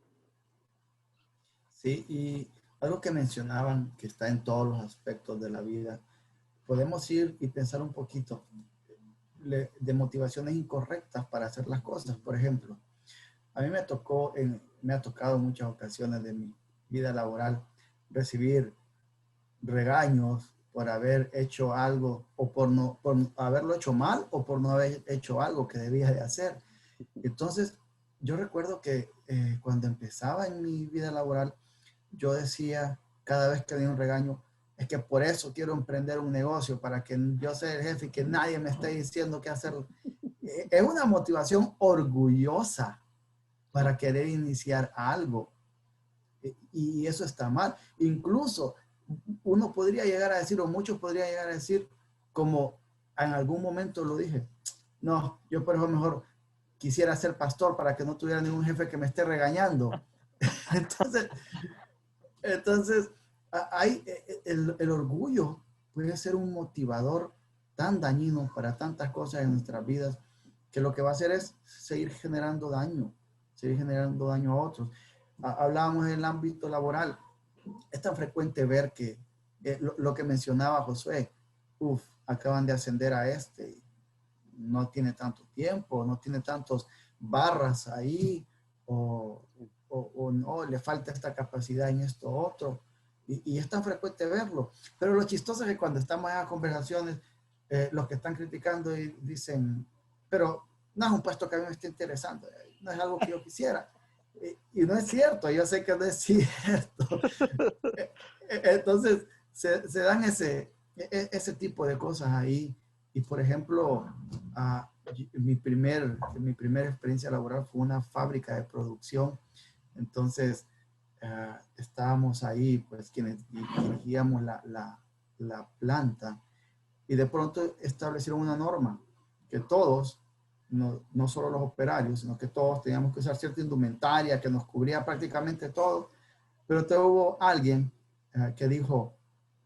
Sí, y algo que mencionaban que está en todos los aspectos de la vida, podemos ir y pensar un poquito de motivaciones incorrectas para hacer las cosas. Por ejemplo, a mí me ha tocado en muchas ocasiones de mi vida laboral recibir regaños por haber hecho algo o por haberlo hecho mal o por no haber hecho algo que debía de hacer. Entonces, yo recuerdo que cuando empezaba en mi vida laboral, yo decía cada vez que había un regaño, es que por eso quiero emprender un negocio, para que yo sea el jefe y que nadie me esté diciendo qué hacer. Es una motivación orgullosa para querer iniciar algo. Y eso está mal. Incluso uno podría llegar a decir, o muchos podrían llegar a decir, como en algún momento lo dije, no, yo por eso mejor quisiera ser pastor para que no tuviera ningún jefe que me esté regañando. Entonces hay el orgullo puede ser un motivador tan dañino para tantas cosas en nuestras vidas, que lo que va a hacer es seguir generando daño a otros. Hablábamos en el ámbito laboral. Es tan frecuente ver que lo que mencionaba Josué, acaban de ascender a este, no tiene tanto tiempo, no tiene tantos barras ahí, o o no, le falta esta capacidad en esto otro. Y es tan frecuente verlo. Pero lo chistoso es que cuando estamos en las conversaciones, los que están criticando dicen, pero no es un puesto que a mí me está interesando, no es algo que yo quisiera. Y no es cierto, yo sé que no es cierto. Entonces, se dan ese tipo de cosas ahí. Y por ejemplo, mi primera experiencia laboral fue una fábrica de producción. Entonces, estábamos ahí, pues quienes dirigíamos la planta, y de pronto establecieron una norma que todos, no solo los operarios, sino que todos teníamos que usar cierta indumentaria que nos cubría prácticamente todo, pero hubo alguien que dijo,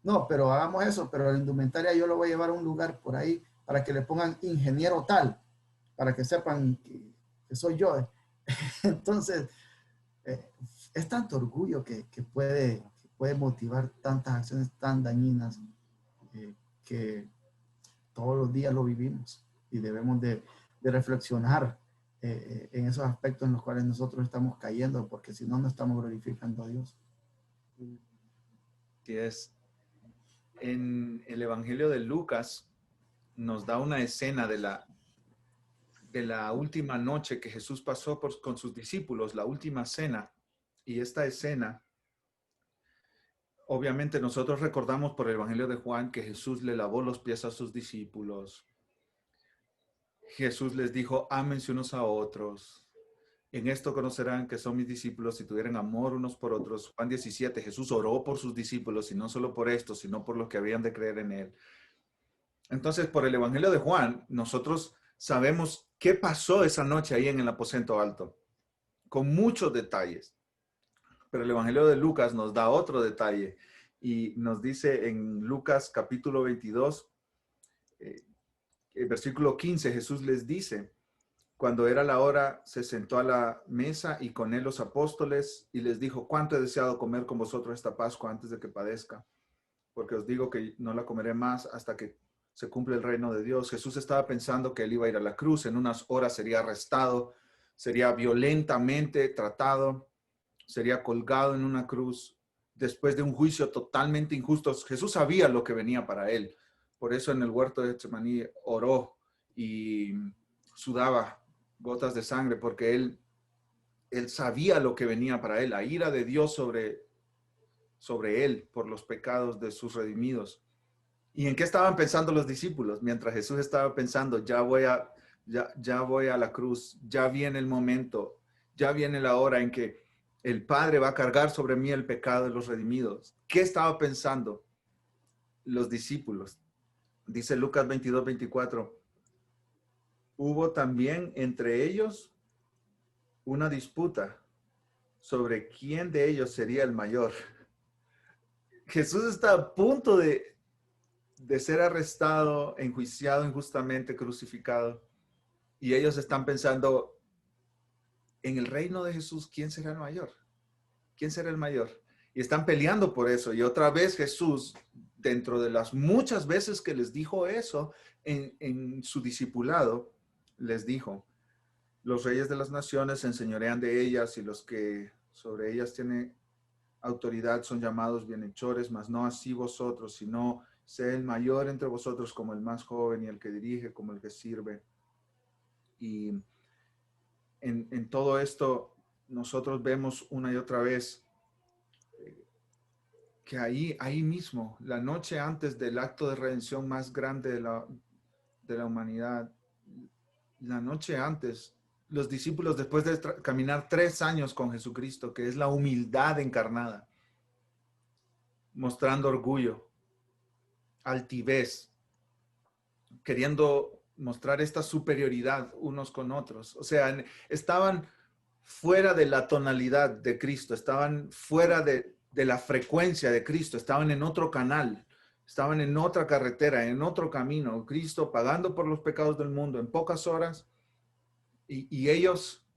no, pero hagamos eso, pero la indumentaria yo lo voy a llevar a un lugar por ahí para que le pongan ingeniero tal, para que sepan que soy yo. Entonces, es tanto orgullo que puede motivar tantas acciones tan dañinas que todos los días lo vivimos y debemos de reflexionar en esos aspectos en los cuales nosotros estamos cayendo, porque si no, no estamos glorificando a Dios. Así es. En el Evangelio de Lucas nos da una escena de la última noche que Jesús pasó con sus discípulos, la última cena. Y esta escena, obviamente nosotros recordamos por el Evangelio de Juan que Jesús le lavó los pies a sus discípulos. Jesús les dijo, ámense unos a otros. En esto conocerán que son mis discípulos si tuvieran amor unos por otros. Juan 17, Jesús oró por sus discípulos y no solo por esto, sino por los que habían de creer en él. Entonces, por el Evangelio de Juan, nosotros sabemos qué pasó esa noche ahí en el aposento alto, con muchos detalles. Pero el Evangelio de Lucas nos da otro detalle y nos dice en Lucas capítulo 22, versículo 15, Jesús les dice, cuando era la hora, se sentó a la mesa y con él los apóstoles y les dijo, ¿cuánto he deseado comer con vosotros esta Pascua antes de que padezca? Porque os digo que no la comeré más hasta que se cumple el reino de Dios. Jesús estaba pensando que él iba a ir a la cruz, en unas horas sería arrestado, sería violentamente tratado, sería colgado en una cruz después de un juicio totalmente injusto. Jesús sabía lo que venía para él. Por eso en el huerto de Getsemaní oró y sudaba gotas de sangre, porque él sabía lo que venía para él, la ira de Dios sobre él por los pecados de sus redimidos. ¿Y en qué estaban pensando los discípulos? Mientras Jesús estaba pensando, ya voy a la cruz, ya viene el momento, ya viene la hora en que el Padre va a cargar sobre mí el pecado de los redimidos. ¿Qué estaba pensando los discípulos? Dice Lucas 22, 24. Hubo también entre ellos una disputa sobre quién de ellos sería el mayor. Jesús está a punto de ser arrestado, enjuiciado injustamente, crucificado. Y ellos están pensando, en el reino de Jesús, ¿quién será el mayor? ¿Quién será el mayor? Y están peleando por eso. Y otra vez Jesús, dentro de las muchas veces que les dijo eso en su discipulado, les dijo, los reyes de las naciones se enseñorean de ellas y los que sobre ellas tienen autoridad son llamados bienhechores, mas no así vosotros, sino sé el mayor entre vosotros como el más joven y el que dirige como el que sirve. Y en todo esto nosotros vemos una y otra vez que ahí mismo, la noche antes del acto de redención más grande de la humanidad, la noche antes, los discípulos después de caminar 3 años con Jesucristo, que es la humildad encarnada, mostrando orgullo, altivez, queriendo mostrar esta superioridad unos con otros. O sea, estaban fuera de la tonalidad de Cristo, estaban fuera de la frecuencia de Cristo, estaban en otro canal, estaban en otra carretera, en otro camino. Cristo pagando por los pecados del mundo en pocas horas y ellos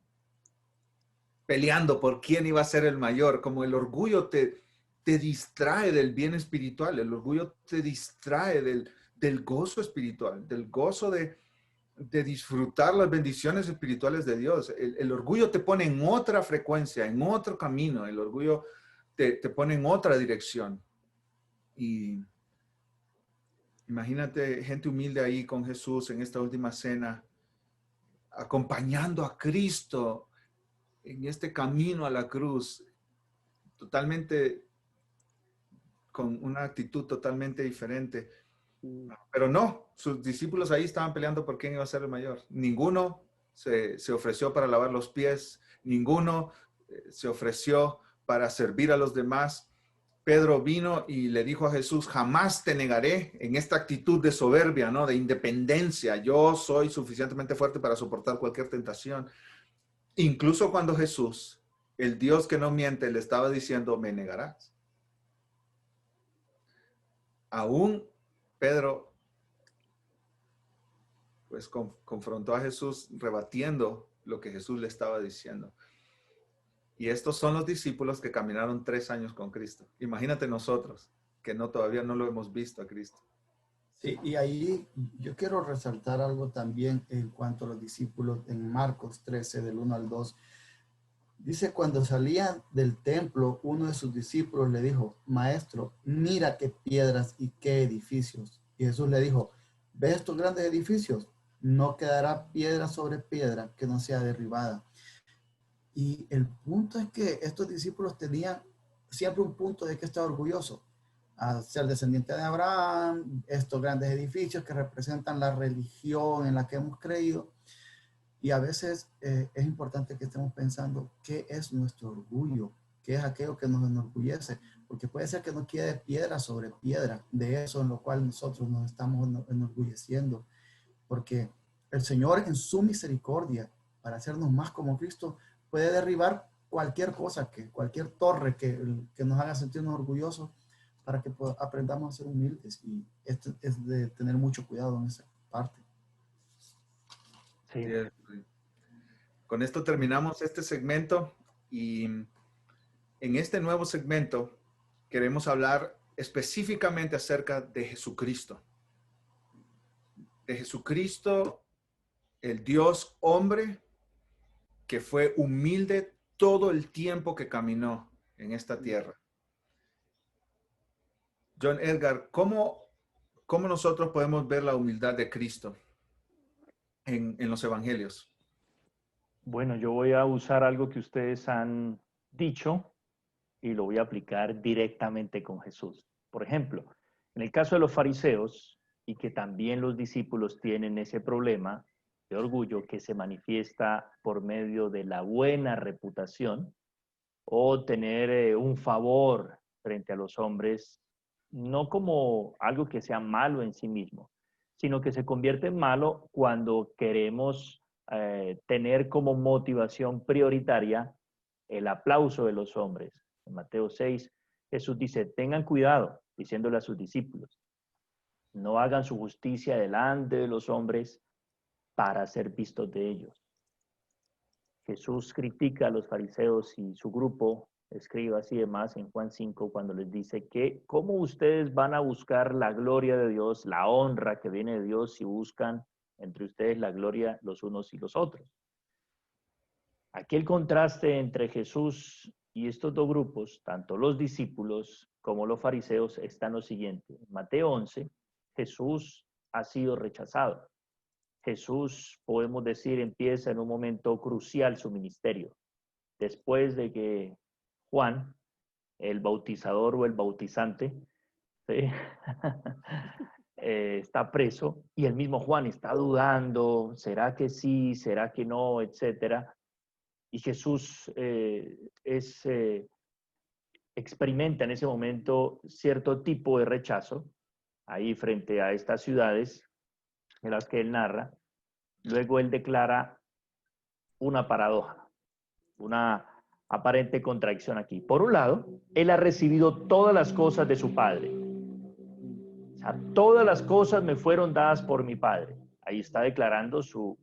peleando por quién iba a ser el mayor. Como el orgullo te distrae del bien espiritual, el orgullo te distrae del gozo espiritual, del gozo de de disfrutar las bendiciones espirituales de Dios. El orgullo te pone en otra frecuencia, en otro camino. El orgullo te pone en otra dirección. Y imagínate gente humilde ahí con Jesús en esta última cena, acompañando a Cristo en este camino a la cruz, totalmente con una actitud totalmente diferente. Pero no, sus discípulos ahí estaban peleando por quién iba a ser el mayor. Ninguno se ofreció para lavar los pies, ninguno se ofreció para servir a los demás. Pedro vino y le dijo a Jesús, jamás te negaré, en esta actitud de soberbia, ¿no? De independencia. Yo soy suficientemente fuerte para soportar cualquier tentación. Incluso cuando Jesús, el Dios que no miente, le estaba diciendo, me negarás. Aún Pedro, pues confrontó a Jesús rebatiendo lo que Jesús le estaba diciendo. Y estos son los discípulos que caminaron 3 años con Cristo. Imagínate nosotros, que todavía no lo hemos visto a Cristo. Sí, y ahí yo quiero resaltar algo también en cuanto a los discípulos en Marcos 13, del 1 al 2. Dice, cuando salían del templo, uno de sus discípulos le dijo, Maestro, mira qué piedras y qué edificios. Y Jesús le dijo, ¿ves estos grandes edificios? No quedará piedra sobre piedra que no sea derribada. Y el punto es que estos discípulos tenían siempre un punto de que estar orgulloso, a ser descendiente de Abraham, estos grandes edificios que representan la religión en la que hemos creído. Y a veces es importante que estemos pensando qué es nuestro orgullo, qué es aquello que nos enorgullece, porque puede ser que no quede piedra sobre piedra de eso en lo cual nosotros nos estamos enorgulleciendo, porque el Señor en su misericordia, para hacernos más como Cristo, puede derribar cualquier cosa, cualquier torre que nos haga sentirnos orgullosos, para que aprendamos a ser humildes. Y esto es de tener mucho cuidado en esa parte. Sí. Con esto terminamos este segmento y en este nuevo segmento queremos hablar específicamente acerca de Jesucristo. De Jesucristo, el Dios hombre que fue humilde todo el tiempo que caminó en esta tierra. John Edgar, ¿cómo nosotros podemos ver la humildad de Cristo en los evangelios? Bueno, yo voy a usar algo que ustedes han dicho y lo voy a aplicar directamente con Jesús. Por ejemplo, en el caso de los fariseos, y que también los discípulos tienen ese problema de orgullo que se manifiesta por medio de la buena reputación o tener un favor frente a los hombres, no como algo que sea malo en sí mismo, sino que se convierte en malo cuando queremos tener como motivación prioritaria el aplauso de los hombres. En Mateo 6, Jesús dice, tengan cuidado, diciéndole a sus discípulos, no hagan su justicia delante de los hombres para ser vistos de ellos. Jesús critica a los fariseos y su grupo, escribas y demás, en Juan 5, cuando les dice que cómo ustedes van a buscar la gloria de Dios, la honra que viene de Dios, si buscan entre ustedes la gloria los unos y los otros. Aquí el contraste entre Jesús y estos dos grupos, tanto los discípulos como los fariseos, está en lo siguiente. En Mateo 11, Jesús ha sido rechazado. Jesús, podemos decir, empieza en un momento crucial su ministerio. Después de que Juan, el bautizador o el bautizante, ¿sí? Está preso y el mismo Juan está dudando, ¿será que sí? ¿Será que no? Etcétera. Y Jesús experimenta en ese momento cierto tipo de rechazo ahí frente a estas ciudades en las que él narra. Luego él declara una paradoja, una aparente contradicción aquí. Por un lado, él ha recibido todas las cosas de su Padre. O sea, todas las cosas me fueron dadas por mi Padre. Ahí está declarando su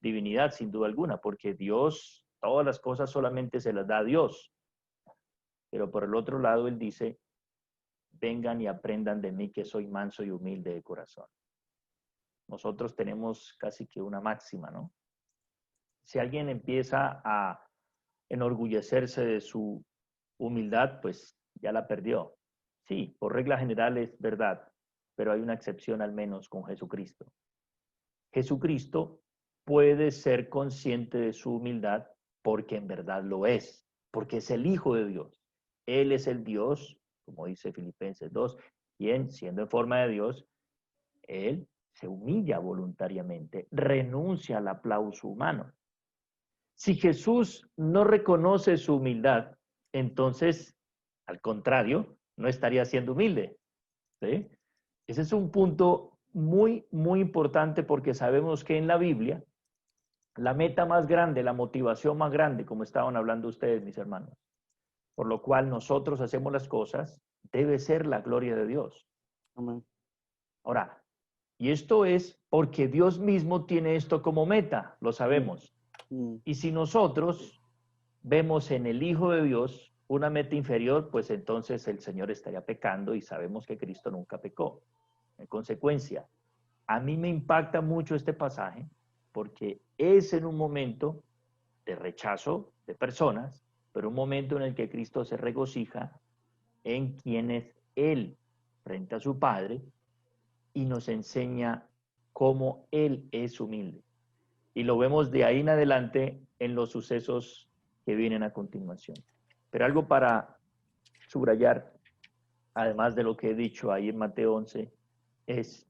divinidad, sin duda alguna, porque Dios, todas las cosas solamente se las da a Dios. Pero por el otro lado, él dice, vengan y aprendan de mí que soy manso y humilde de corazón. nosotros tenemos casi que una máxima, ¿no? Si alguien empieza a enorgullecerse de su humildad, pues ya la perdió. Sí, por regla general es verdad, pero hay una excepción al menos con Jesucristo. Jesucristo puede ser consciente de su humildad porque en verdad lo es, porque es el Hijo de Dios. Él es el Dios, como dice Filipenses 2, quien, siendo en forma de Dios, Él se humilla voluntariamente, renuncia al aplauso humano. Si Jesús no reconoce su humildad, entonces, al contrario, no estaría siendo humilde, ¿sí? Ese es un punto muy, muy importante porque sabemos que en la Biblia, la meta más grande, la motivación más grande, como estaban hablando ustedes, mis hermanos, por lo cual nosotros hacemos las cosas, debe ser la gloria de Dios. Amén. Ahora, y esto es porque Dios mismo tiene esto como meta, lo sabemos. Y si nosotros vemos en el Hijo de Dios una meta inferior, pues entonces el Señor estaría pecando y sabemos que Cristo nunca pecó. En consecuencia, a mí me impacta mucho este pasaje porque es en un momento de rechazo de personas, pero un momento en el que Cristo se regocija en quienes Él, frente a su Padre, y nos enseña cómo Él es humilde. Y lo vemos de ahí en adelante en los sucesos que vienen a continuación. Pero algo para subrayar, además de lo que he dicho ahí en Mateo 11, es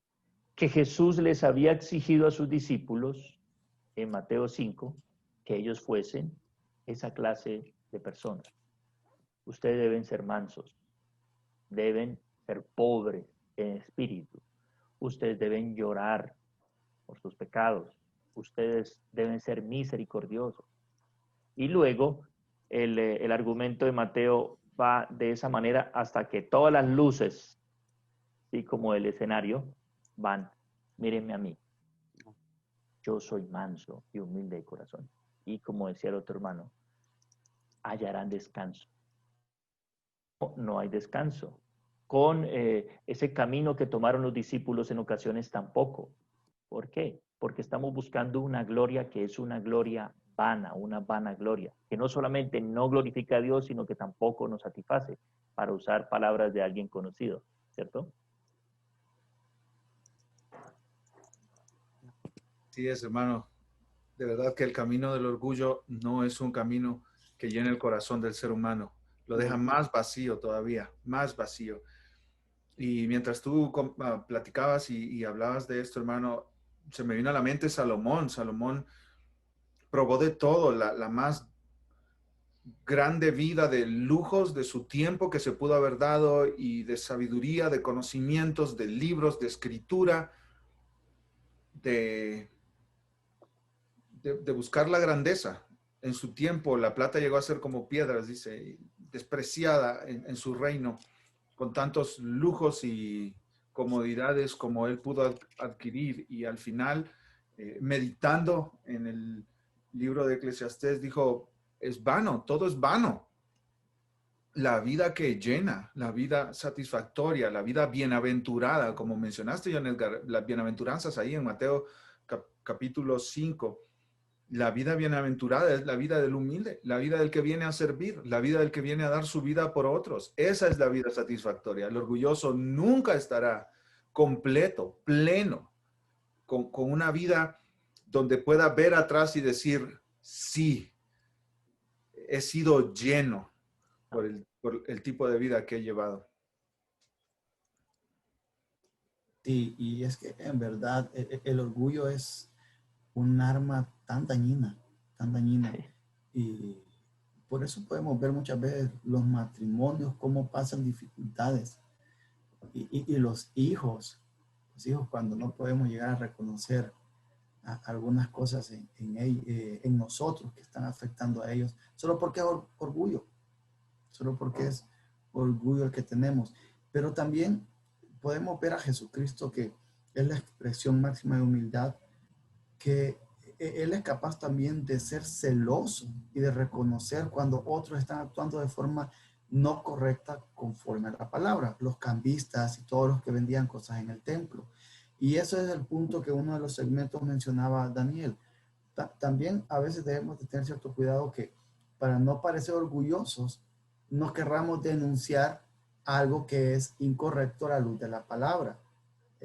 que Jesús les había exigido a sus discípulos en Mateo 5 que ellos fuesen esa clase de personas. Ustedes deben ser mansos, deben ser pobres en espíritu, ustedes deben llorar por sus pecados, ustedes deben ser misericordiosos. Y luego el argumento de Mateo va de esa manera hasta que todas las luces, así como el escenario, van, mírenme a mí, yo soy manso y humilde de corazón. Y como decía el otro hermano, hallarán descanso. No hay descanso. Con ese camino que tomaron los discípulos en ocasiones tampoco. ¿Por qué? Porque estamos buscando una gloria que es una gloria vana, una vana gloria, que no solamente no glorifica a Dios, sino que tampoco nos satisface, para usar palabras de alguien conocido, ¿cierto? Sí es, hermano. De verdad que el camino del orgullo no es un camino que llene el corazón del ser humano. Lo deja más vacío todavía, más vacío. Y mientras tú platicabas y hablabas de esto, hermano, se me vino a la mente Salomón. Salomón probó de todo, la más grande vida de lujos de su tiempo que se pudo haber dado y de sabiduría, de conocimientos, de libros, de escritura, de buscar la grandeza. En su tiempo la plata llegó a ser como piedras, dice, despreciada en su reino, con tantos lujos y comodidades como él pudo adquirir. Y al final, meditando en el libro de Eclesiastés, dijo, es vano, todo es vano. La vida que llena, la vida satisfactoria, la vida bienaventurada, como mencionaste, John Edgar, las bienaventuranzas ahí en Mateo capítulo 5, la vida bienaventurada es la vida del humilde, la vida del que viene a servir, la vida del que viene a dar su vida por otros. Esa es la vida satisfactoria. El orgulloso nunca estará completo, pleno, con una vida donde pueda ver atrás y decir, sí, he sido lleno por el tipo de vida que he llevado. Sí, y es que en verdad el orgullo es un arma tan dañina, tan dañina. Y por eso podemos ver muchas veces los matrimonios, cómo pasan dificultades. Y los hijos cuando no podemos llegar a reconocer algunas cosas en nosotros que están afectando a ellos, solo porque es orgullo, solo porque es orgullo el que tenemos. Pero también podemos ver a Jesucristo, que es la expresión máxima de humildad, que Él es capaz también de ser celoso y de reconocer cuando otros están actuando de forma no correcta conforme a la palabra, los cambistas y todos los que vendían cosas en el templo. Y eso es el punto que uno de los segmentos mencionaba Daniel. También a veces debemos de tener cierto cuidado que para no parecer orgullosos, no querramos denunciar algo que es incorrecto a la luz de la palabra.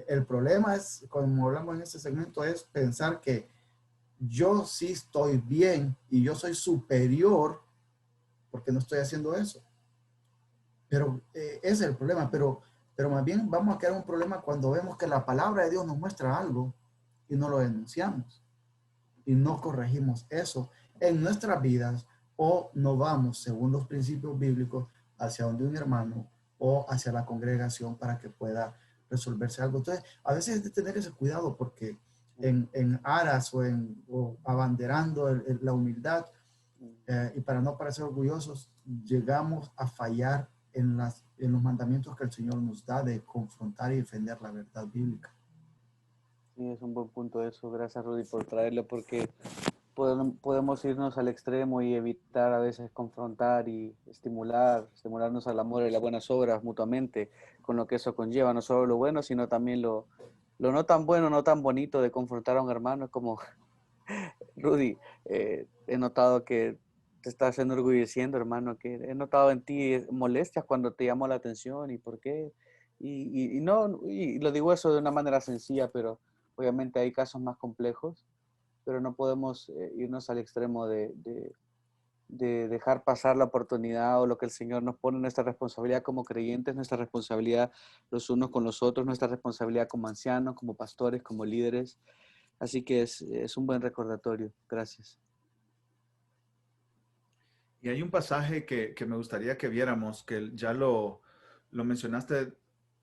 El problema es, como hablamos en este segmento, es pensar que yo sí estoy bien y yo soy superior porque no estoy haciendo eso. Pero ese es el problema. Pero más bien vamos a crear un problema cuando vemos que la palabra de Dios nos muestra algo y no lo denunciamos y no corregimos eso en nuestras vidas o no vamos, según los principios bíblicos, hacia donde un hermano o hacia la congregación para que pueda resolverse algo. Entonces, a veces es de tener ese cuidado porque en aras o abanderando la humildad y para no parecer orgullosos, llegamos a fallar en los mandamientos que el Señor nos da de confrontar y defender la verdad bíblica. Sí, es un buen punto eso. Gracias, Rudy, por traerlo, porque podemos irnos al extremo y evitar a veces confrontar y estimularnos al amor y las buenas obras mutuamente, con lo que eso conlleva, no solo lo bueno, sino también lo no tan bueno, no tan bonito de confrontar a un hermano. Es como, Rudy, he notado que te estás enorgulleciendo, hermano, que he notado en ti molestias cuando te llamo la atención y por qué. Y no, y lo digo eso de una manera sencilla, pero obviamente hay casos más complejos, pero no podemos irnos al extremo de dejar pasar la oportunidad o lo que el Señor nos pone, nuestra responsabilidad como creyentes, nuestra responsabilidad los unos con los otros, nuestra responsabilidad como ancianos, como pastores, como líderes. Así que es un buen recordatorio. Gracias. Y hay un pasaje que me gustaría que viéramos, que ya lo mencionaste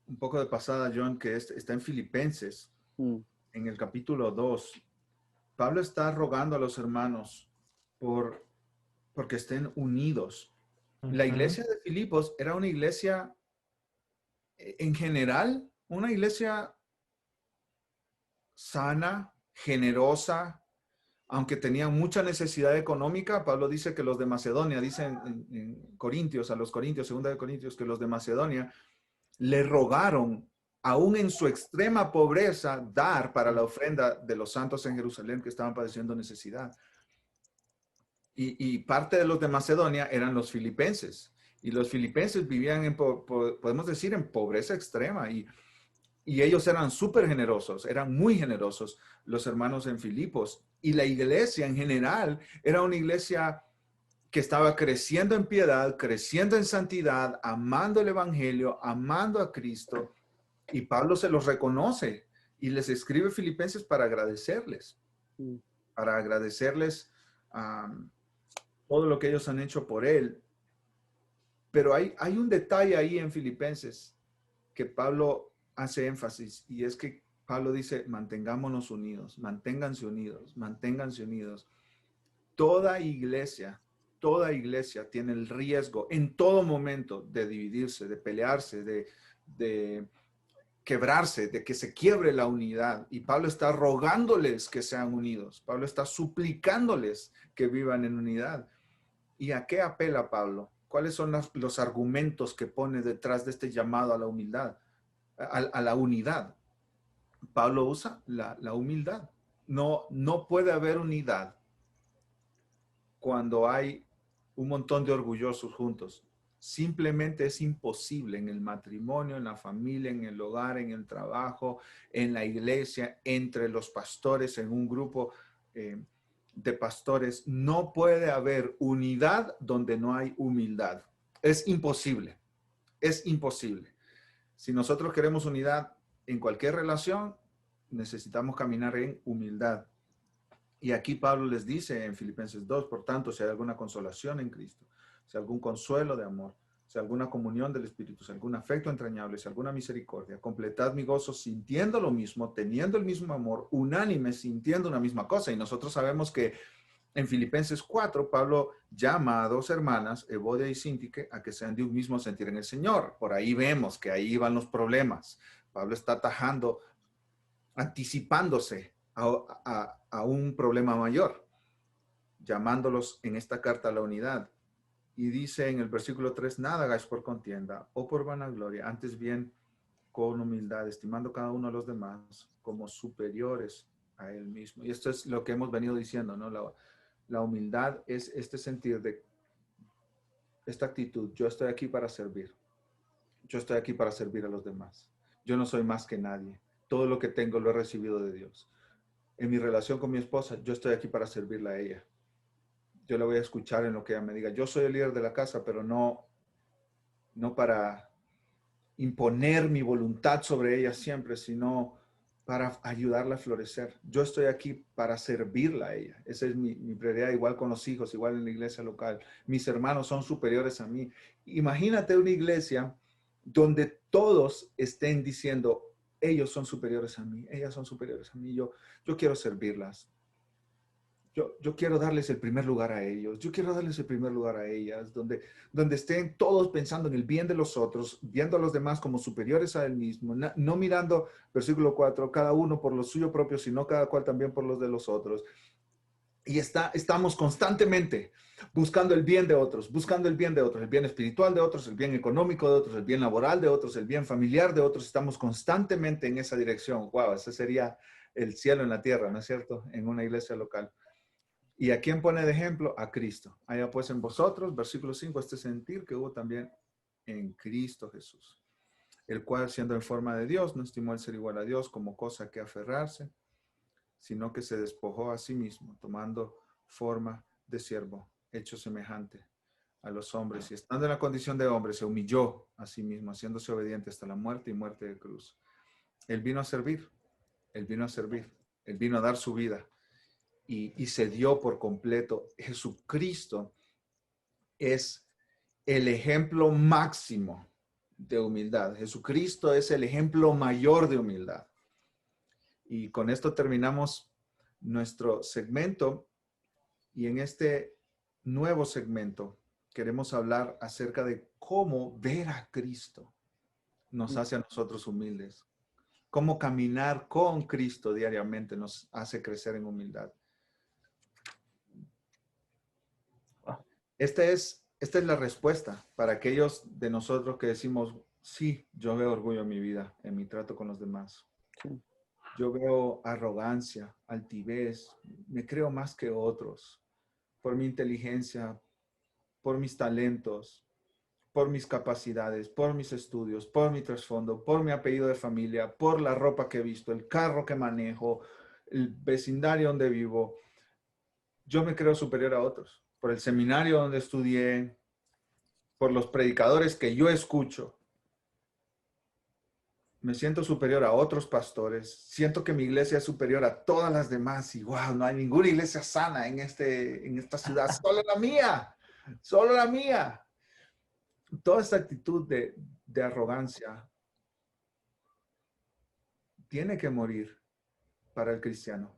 un poco de pasada, John, que está en Filipenses, en el capítulo 2. Pablo está rogando a los hermanos porque estén unidos. La iglesia de Filipos era una iglesia, en general, una iglesia sana, generosa, aunque tenían mucha necesidad económica. Pablo dice que los de Macedonia, dicen en Corintios, a los Corintios, segunda de Corintios, que los de Macedonia le rogaron, aún en su extrema pobreza, dar para la ofrenda de los santos en Jerusalén que estaban padeciendo necesidad. Y parte de los de Macedonia eran los filipenses. Y los filipenses vivían, podemos decir, en pobreza extrema. Y ellos eran súper generosos, eran muy generosos los hermanos en Filipos. Y la iglesia en general era una iglesia que estaba creciendo en piedad, creciendo en santidad, amando el evangelio, amando a Cristo. Y Pablo se los reconoce y les escribe Filipenses para agradecerles, todo lo que ellos han hecho por él. Pero hay un detalle ahí en Filipenses que Pablo hace énfasis, y es que Pablo dice: mantengámonos unidos, manténganse unidos, manténganse unidos. Toda iglesia tiene el riesgo en todo momento de dividirse, de pelearse, de quebrarse, de que se quiebre la unidad. Y Pablo está rogándoles que sean unidos. Pablo está suplicándoles que vivan en unidad. ¿Y a qué apela Pablo? ¿Cuáles son los argumentos que pone detrás de este llamado a la humildad, a la unidad? Pablo usa la humildad. No puede haber unidad cuando hay un montón de orgullosos juntos. Simplemente es imposible en el matrimonio, en la familia, en el hogar, en el trabajo, en la iglesia, entre los pastores, en un grupo de pastores. No puede haber unidad donde no hay humildad. Es imposible. Es imposible. Si nosotros queremos unidad en cualquier relación, necesitamos caminar en humildad. Y aquí Pablo les dice en Filipenses 2, por tanto, si hay alguna consolación en Cristo, si hay algún consuelo de amor, si hay alguna comunión del Espíritu, si hay algún afecto entrañable, si hay alguna misericordia, completad mi gozo sintiendo lo mismo, teniendo el mismo amor, unánime, sintiendo una misma cosa. Y nosotros sabemos que en Filipenses 4, Pablo llama a dos hermanas, Evodia y Síntique, a que sean de un mismo sentir en el Señor. Por ahí vemos que ahí van los problemas. Pablo está atajando, anticipándose a un problema mayor, llamándolos en esta carta a la unidad. Y dice en el versículo 3, nada hagáis por contienda o por vanagloria, antes bien con humildad, estimando cada uno a los demás como superiores a él mismo. Y esto es lo que hemos venido diciendo, ¿no? La humildad es este sentir de esta actitud. Yo estoy aquí para servir. Yo estoy aquí para servir a los demás. Yo no soy más que nadie. Todo lo que tengo lo he recibido de Dios. En mi relación con mi esposa, yo estoy aquí para servirla a ella. Yo la voy a escuchar en lo que ella me diga. Yo soy el líder de la casa, pero no para imponer mi voluntad sobre ella siempre, sino para ayudarla a florecer. Yo estoy aquí para servirla a ella. Esa es mi prioridad, igual con los hijos, igual en la iglesia local. Mis hermanos son superiores a mí. Imagínate una iglesia donde todos estén diciendo, ellos son superiores a mí, ellas son superiores a mí, yo quiero servirlas. Yo quiero darles el primer lugar a ellos, yo quiero darles el primer lugar a ellas, donde estén todos pensando en el bien de los otros, viendo a los demás como superiores a él mismo, no mirando, versículo 4, cada uno por lo suyo propio, sino cada cual también por los de los otros. Y estamos constantemente buscando el bien de otros, buscando el bien espiritual de otros, el bien económico de otros, el bien laboral de otros, el bien familiar de otros. Estamos constantemente en esa dirección. Wow, ese sería el cielo en la tierra, ¿no es cierto? En una iglesia local. ¿Y a quién pone de ejemplo? A Cristo. Allá pues en vosotros, versículo 5, este sentir que hubo también en Cristo Jesús, el cual siendo en forma de Dios, no estimó el ser igual a Dios como cosa que aferrarse, sino que se despojó a sí mismo, tomando forma de siervo, hecho semejante a los hombres, y estando en la condición de hombre, se humilló a sí mismo, haciéndose obediente hasta la muerte y muerte de cruz. Él vino a servir, él vino a servir, él vino a dar su vida. Y se dio por completo. Jesucristo es el ejemplo máximo de humildad. Jesucristo es el ejemplo mayor de humildad. Y con esto terminamos nuestro segmento. Y en este nuevo segmento queremos hablar acerca de cómo ver a Cristo nos hace a nosotros humildes. Cómo caminar con Cristo diariamente nos hace crecer en humildad. Esta es la respuesta para aquellos de nosotros que decimos, sí, yo veo orgullo en mi vida, en mi trato con los demás. Sí. Yo veo arrogancia, altivez, me creo más que otros por mi inteligencia, por mis talentos, por mis capacidades, por mis estudios, por mi trasfondo, por mi apellido de familia, por la ropa que he visto, el carro que manejo, el vecindario donde vivo. Yo me creo superior a otros, por el seminario donde estudié, por los predicadores que yo escucho. Me siento superior a otros pastores. Siento que mi iglesia es superior a todas las demás. Y wow, no hay ninguna iglesia sana en esta ciudad. Solo la mía. Solo la mía. Toda esta actitud de arrogancia tiene que morir para el cristiano.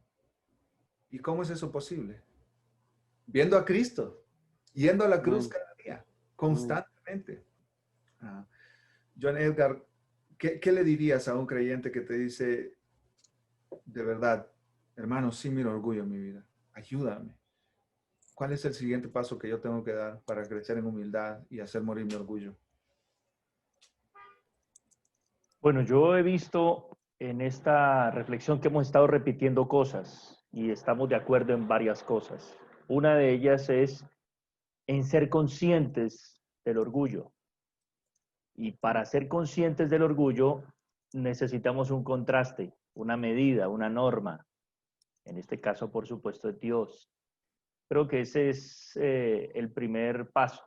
¿Y cómo es eso posible? Viendo a Cristo, yendo a la cruz cada día, constantemente. John Edgar, ¿qué le dirías a un creyente que te dice, de verdad, hermano, sí miro orgullo en mi vida, ayúdame? ¿Cuál es el siguiente paso que yo tengo que dar para crecer en humildad y hacer morir mi orgullo? Bueno, yo he visto en esta reflexión que hemos estado repitiendo cosas y estamos de acuerdo en varias cosas. Una de ellas es en ser conscientes del orgullo. Y para ser conscientes del orgullo necesitamos un contraste, una medida, una norma. En este caso, por supuesto, es Dios. Creo que ese es el primer paso.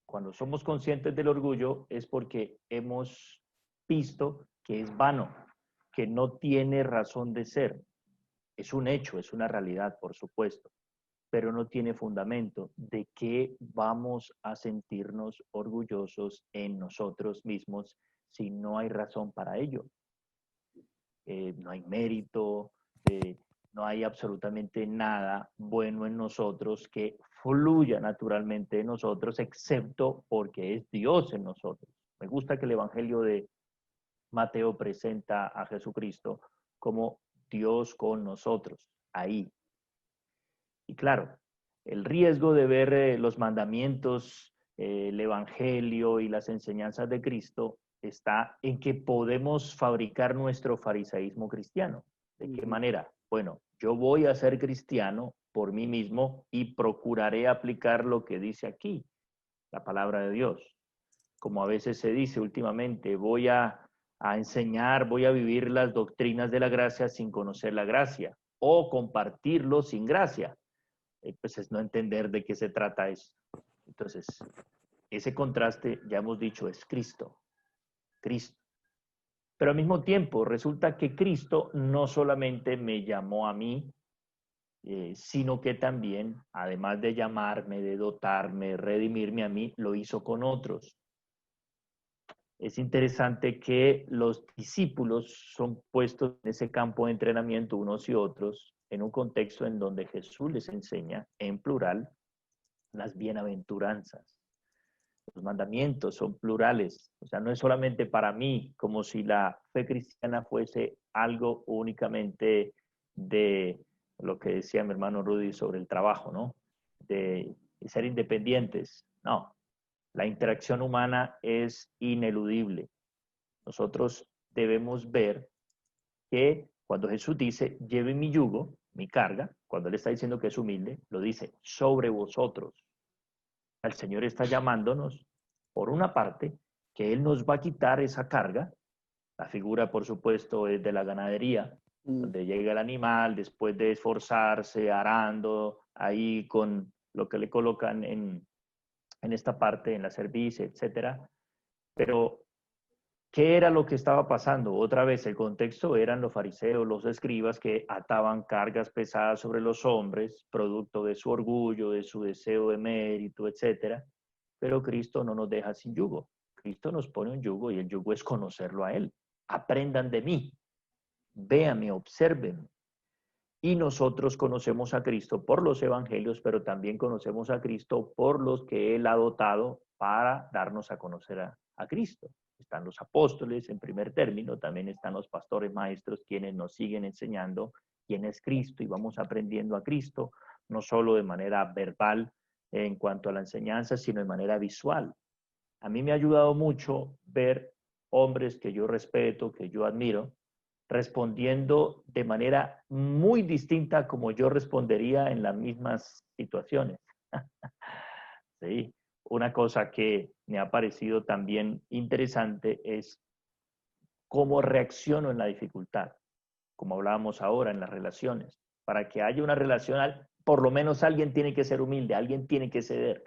Cuando somos conscientes del orgullo es porque hemos visto que es vano, que no tiene razón de ser. Es un hecho, es una realidad, por supuesto, pero no tiene fundamento. ¿De qué vamos a sentirnos orgullosos en nosotros mismos si no hay razón para ello? No hay mérito, no hay absolutamente nada bueno en nosotros que fluya naturalmente en nosotros, excepto porque es Dios en nosotros. Me gusta que el Evangelio de Mateo presenta a Jesucristo como Dios con nosotros, ahí. Y claro, el riesgo de ver los mandamientos, el Evangelio y las enseñanzas de Cristo está en que podemos fabricar nuestro fariseísmo cristiano. ¿De qué manera? Bueno, yo voy a ser cristiano por mí mismo y procuraré aplicar lo que dice aquí, la palabra de Dios. Como a veces se dice últimamente, voy a enseñar, voy a vivir las doctrinas de la gracia sin conocer la gracia, o compartirlo sin gracia. Pues es no entender de qué se trata eso. Entonces, ese contraste, ya hemos dicho, es Cristo. Cristo. Pero al mismo tiempo, resulta que Cristo no solamente me llamó a mí, sino que también, además de llamarme, de dotarme, redimirme a mí, lo hizo con otros. Es interesante que los discípulos son puestos en ese campo de entrenamiento unos y otros, en un contexto en donde Jesús les enseña, en plural, las bienaventuranzas. Los mandamientos son plurales, o sea, no es solamente para mí, como si la fe cristiana fuese algo únicamente de lo que decía mi hermano Rudy sobre el trabajo, ¿no? De ser independientes. No, la interacción humana es ineludible. Nosotros debemos ver que cuando Jesús dice, lleve mi yugo, mi carga, cuando Él está diciendo que es humilde, lo dice sobre vosotros. El Señor está llamándonos, por una parte, que Él nos va a quitar esa carga. La figura, por supuesto, es de la ganadería, donde llega el animal después de esforzarse, arando, ahí con lo que le colocan en esta parte, en la cerviz, etcétera. Pero, ¿qué era lo que estaba pasando? Otra vez, el contexto eran los fariseos, los escribas que ataban cargas pesadas sobre los hombres, producto de su orgullo, de su deseo de mérito, etcétera. Pero Cristo no nos deja sin yugo. Cristo nos pone un yugo y el yugo es conocerlo a Él. Aprendan de mí, véanme, observen. Y nosotros conocemos a Cristo por los evangelios, pero también conocemos a Cristo por los que Él ha dotado para darnos a conocer a Cristo. Están los apóstoles en primer término, también están los pastores maestros quienes nos siguen enseñando quién es Cristo y vamos aprendiendo a Cristo, no solo de manera verbal en cuanto a la enseñanza, sino de manera visual. A mí me ha ayudado mucho ver hombres que yo respeto, que yo admiro, respondiendo de manera muy distinta como yo respondería en las mismas situaciones. Sí. Una cosa que me ha parecido también interesante es cómo reacciono en la dificultad, como hablábamos ahora en las relaciones. Para que haya una relación, por lo menos alguien tiene que ser humilde, alguien tiene que ceder.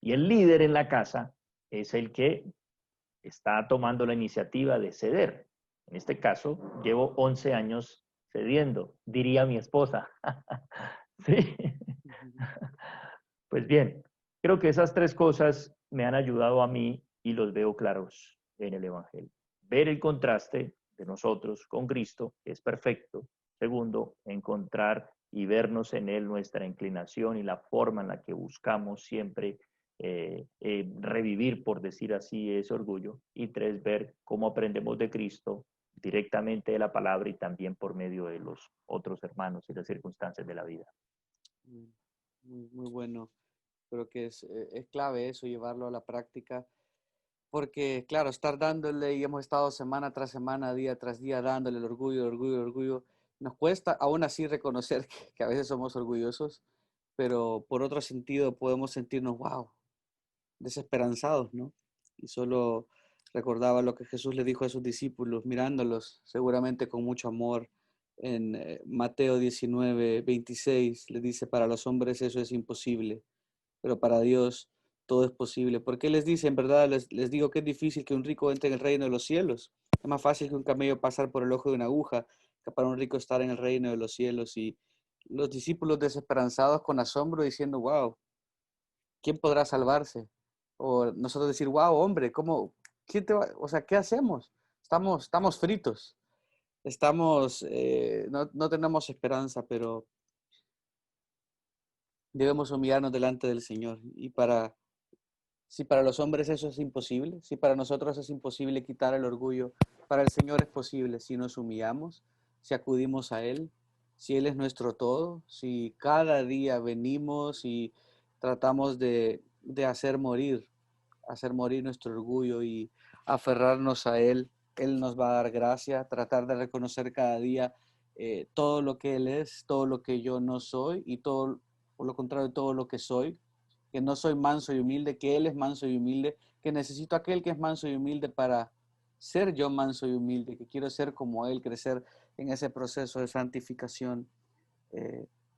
Y el líder en la casa es el que está tomando la iniciativa de ceder. En este caso, llevo 11 años cediendo, diría mi esposa. Sí. Pues bien, creo que esas tres cosas me han ayudado a mí y los veo claros en el Evangelio. Ver el contraste de nosotros con Cristo, que es perfecto. Segundo, encontrar y vernos en Él nuestra inclinación y la forma en la que buscamos siempre revivir, por decir así, ese orgullo. Y tres, ver cómo aprendemos de Cristo directamente de la palabra y también por medio de los otros hermanos y las circunstancias de la vida. Muy bueno. Creo que es clave eso, llevarlo a la práctica, porque claro, estar dándole y hemos estado semana tras semana, día tras día, dándole el orgullo, el orgullo, el orgullo. Nos cuesta aún así reconocer que a veces somos orgullosos, pero por otro sentido podemos sentirnos, wow, desesperanzados, ¿no? Y solo recordaba lo que Jesús le dijo a sus discípulos, mirándolos seguramente con mucho amor. En Mateo 19:26 le dice, para los hombres eso es imposible, pero para Dios todo es posible. ¿Por qué les dice? En verdad les digo que es difícil que un rico entre en el reino de los cielos. Es más fácil que un camello pasar por el ojo de una aguja que para un rico estar en el reino de los cielos. Y los discípulos desesperanzados con asombro diciendo, wow, ¿quién podrá salvarse? O nosotros decir, wow, hombre, ¿cómo? ¿Quién te va? O sea, ¿qué hacemos? Estamos fritos. No tenemos esperanza, pero debemos humillarnos delante del Señor. Si para los hombres eso es imposible, si para nosotros es imposible quitar el orgullo, para el Señor es posible si nos humillamos, si acudimos a Él, si Él es nuestro todo, si cada día venimos y tratamos de hacer morir nuestro orgullo y aferrarnos a Él. Él nos va a dar gracia, tratar de reconocer cada día todo lo que Él es, todo lo que yo no soy y todo, por lo contrario, todo lo que soy, que no soy manso y humilde, que Él es manso y humilde, que necesito aquel que es manso y humilde para ser yo manso y humilde, que quiero ser como Él, crecer en ese proceso de santificación.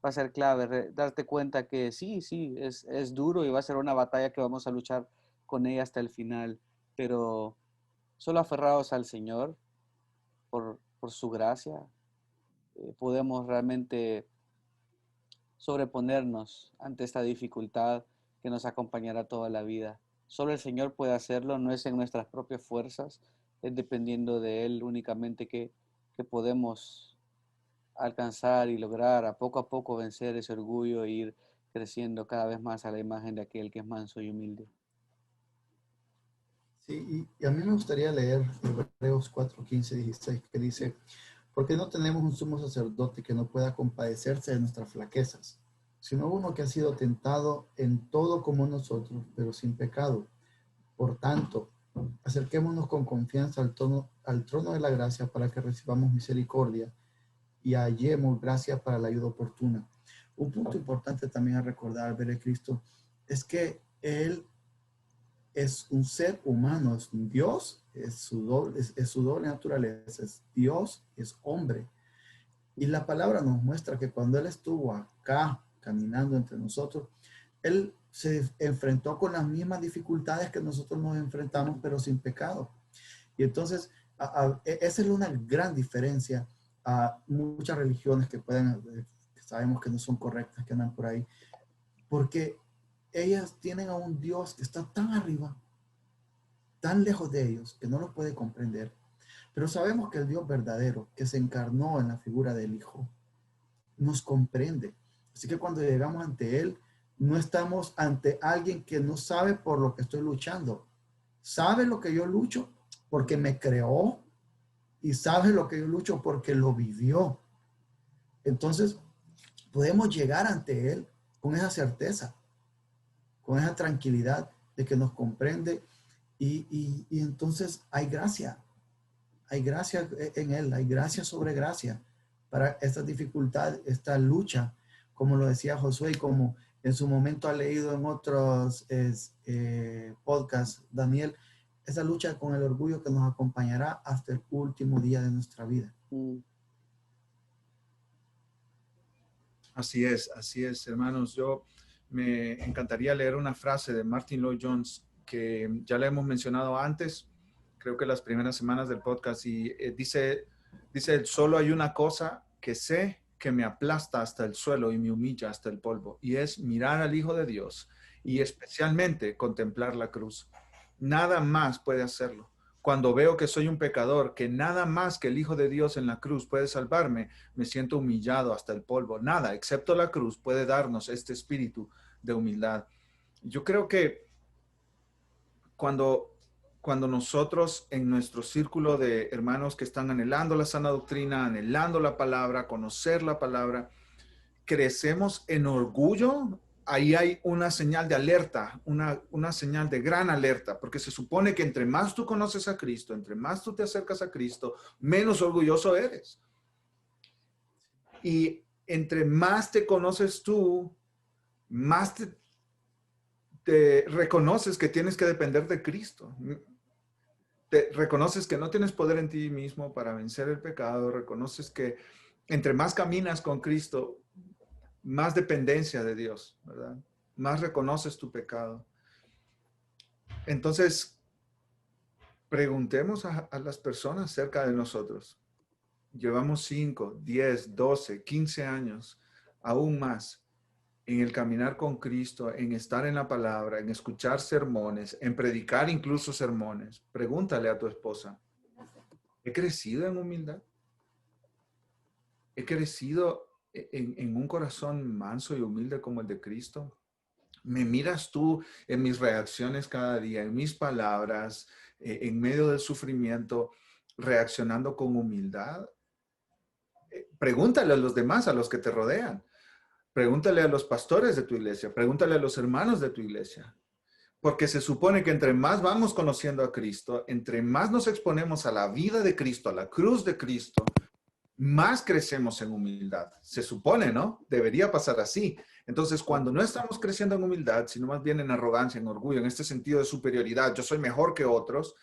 Va a ser clave darte cuenta que sí, es duro y va a ser una batalla que vamos a luchar con ella hasta el final, pero solo aferrados al Señor por su gracia, podemos realmente sobreponernos ante esta dificultad que nos acompañará toda la vida. Solo el Señor puede hacerlo, no es en nuestras propias fuerzas, es dependiendo de Él únicamente que podemos alcanzar y lograr a poco vencer ese orgullo e ir creciendo cada vez más a la imagen de aquel que es manso y humilde. Sí, y a mí me gustaría leer Hebreos 4, 15, 16, que dice, porque no tenemos un sumo sacerdote que no pueda compadecerse de nuestras flaquezas, sino uno que ha sido tentado en todo como nosotros, pero sin pecado. Por tanto, acerquémonos con confianza al trono de la gracia para que recibamos misericordia y hallemos gracia para la ayuda oportuna. Un punto importante también a recordar al ver a Cristo es que Él es un ser humano, es un Dios, es su doble naturaleza, es Dios, es hombre. Y la palabra nos muestra que cuando Él estuvo acá caminando entre nosotros, Él se enfrentó con las mismas dificultades que nosotros nos enfrentamos, pero sin pecado. Y entonces, esa es una gran diferencia a muchas religiones que que sabemos que no son correctas, que andan por ahí, porque ellas tienen a un Dios que está tan arriba, tan lejos de ellos, que no lo puede comprender. Pero sabemos que el Dios verdadero, que se encarnó en la figura del Hijo, nos comprende. Así que cuando llegamos ante Él, no estamos ante alguien que no sabe por lo que estoy luchando. Sabe lo que yo lucho porque me creó y sabe lo que yo lucho porque lo vivió. Entonces, podemos llegar ante Él con esa certeza, con esa tranquilidad de que nos comprende y entonces hay gracia en Él, hay gracia sobre gracia para esta dificultad, esta lucha, como lo decía Josué y como en su momento ha leído en otros podcasts, Daniel, esa lucha con el orgullo que nos acompañará hasta el último día de nuestra vida. Así es, hermanos. Yo me encantaría leer una frase de Martin Lloyd-Jones que ya le hemos mencionado antes, creo que las primeras semanas del podcast, y dice, solo hay una cosa que sé que me aplasta hasta el suelo y me humilla hasta el polvo, y es mirar al Hijo de Dios y especialmente contemplar la cruz. Nada más puede hacerlo. Cuando veo que soy un pecador, que nada más que el Hijo de Dios en la cruz puede salvarme, me siento humillado hasta el polvo. Nada, excepto la cruz, puede darnos este espíritu de humildad. Yo creo que cuando nosotros en nuestro círculo de hermanos que están anhelando la sana doctrina, anhelando la palabra, conocer la palabra, crecemos en orgullo, ahí hay una señal de alerta, una señal de gran alerta, porque se supone que entre más tú conoces a Cristo, entre más tú te acercas a Cristo, menos orgulloso eres. Y entre más te conoces tú, más te reconoces que tienes que depender de Cristo. Te reconoces que no tienes poder en ti mismo para vencer el pecado, reconoces que entre más caminas con Cristo, más dependencia de Dios, ¿verdad? Más reconoces tu pecado. Entonces, preguntemos a las personas cerca de nosotros. Llevamos 5, 10, 12, 15 años, aún más, en el caminar con Cristo, en estar en la palabra, en escuchar sermones, en predicar incluso sermones. Pregúntale a tu esposa, ¿he crecido en humildad? ¿He crecido en un corazón manso y humilde como el de Cristo? ¿Me miras tú en mis reacciones cada día, en mis palabras, en medio del sufrimiento, reaccionando con humildad? Pregúntale a los demás, a los que te rodean. Pregúntale a los pastores de tu iglesia. Pregúntale a los hermanos de tu iglesia. Porque se supone que entre más vamos conociendo a Cristo, entre más nos exponemos a la vida de Cristo, a la cruz de Cristo, más crecemos en humildad. Se supone, ¿no? Debería pasar así. Entonces, cuando no estamos creciendo en humildad, sino más bien en arrogancia, en orgullo, en este sentido de superioridad, yo soy mejor que otros,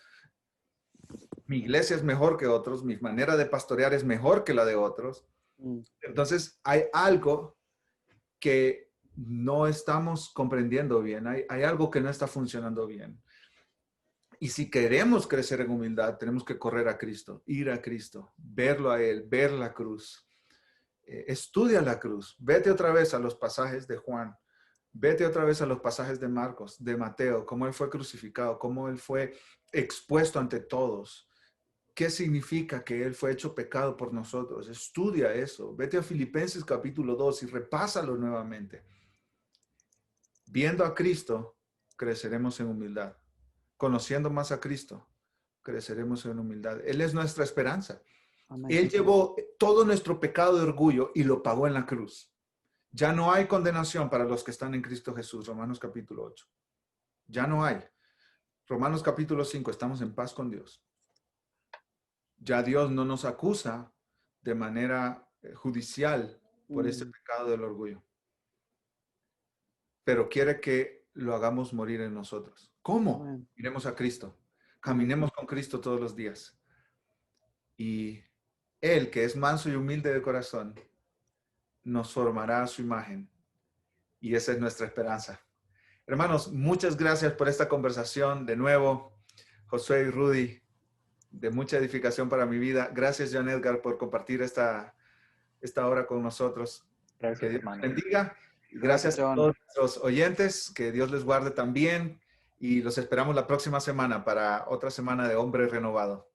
mi iglesia es mejor que otros, mi manera de pastorear es mejor que la de otros. Entonces, hay algo que no estamos comprendiendo bien, hay algo que no está funcionando bien. Y si queremos crecer en humildad, tenemos que correr a Cristo, ir a Cristo, verlo a Él, ver la cruz. Estudia la cruz, vete otra vez a los pasajes de Juan, vete otra vez a los pasajes de Marcos, de Mateo, cómo Él fue crucificado, cómo Él fue expuesto ante todos. ¿Qué significa que Él fue hecho pecado por nosotros? Estudia eso. Vete a Filipenses capítulo 2 y repásalo nuevamente. Viendo a Cristo, creceremos en humildad. Conociendo más a Cristo, creceremos en humildad. Él es nuestra esperanza. Amén. Él llevó todo nuestro pecado de orgullo y lo pagó en la cruz. Ya no hay condenación para los que están en Cristo Jesús. Romanos capítulo 8. Ya no hay. Romanos capítulo 5. Estamos en paz con Dios. Ya Dios no nos acusa de manera judicial por ese pecado del orgullo. Pero quiere que lo hagamos morir en nosotros. ¿Cómo? Amén. Miremos a Cristo. Caminemos con Cristo todos los días. Y Él, que es manso y humilde de corazón, nos formará a su imagen. Y esa es nuestra esperanza. Hermanos, muchas gracias por esta conversación. De nuevo, Josué y Rudy, de mucha edificación para mi vida. Gracias, John Edgar, por compartir esta hora con nosotros. Gracias, Que Dios hermano. los bendiga. Gracias a John. todos los oyentes. Que Dios les guarde también. Y los esperamos la próxima semana para otra semana de Hombre Renovado.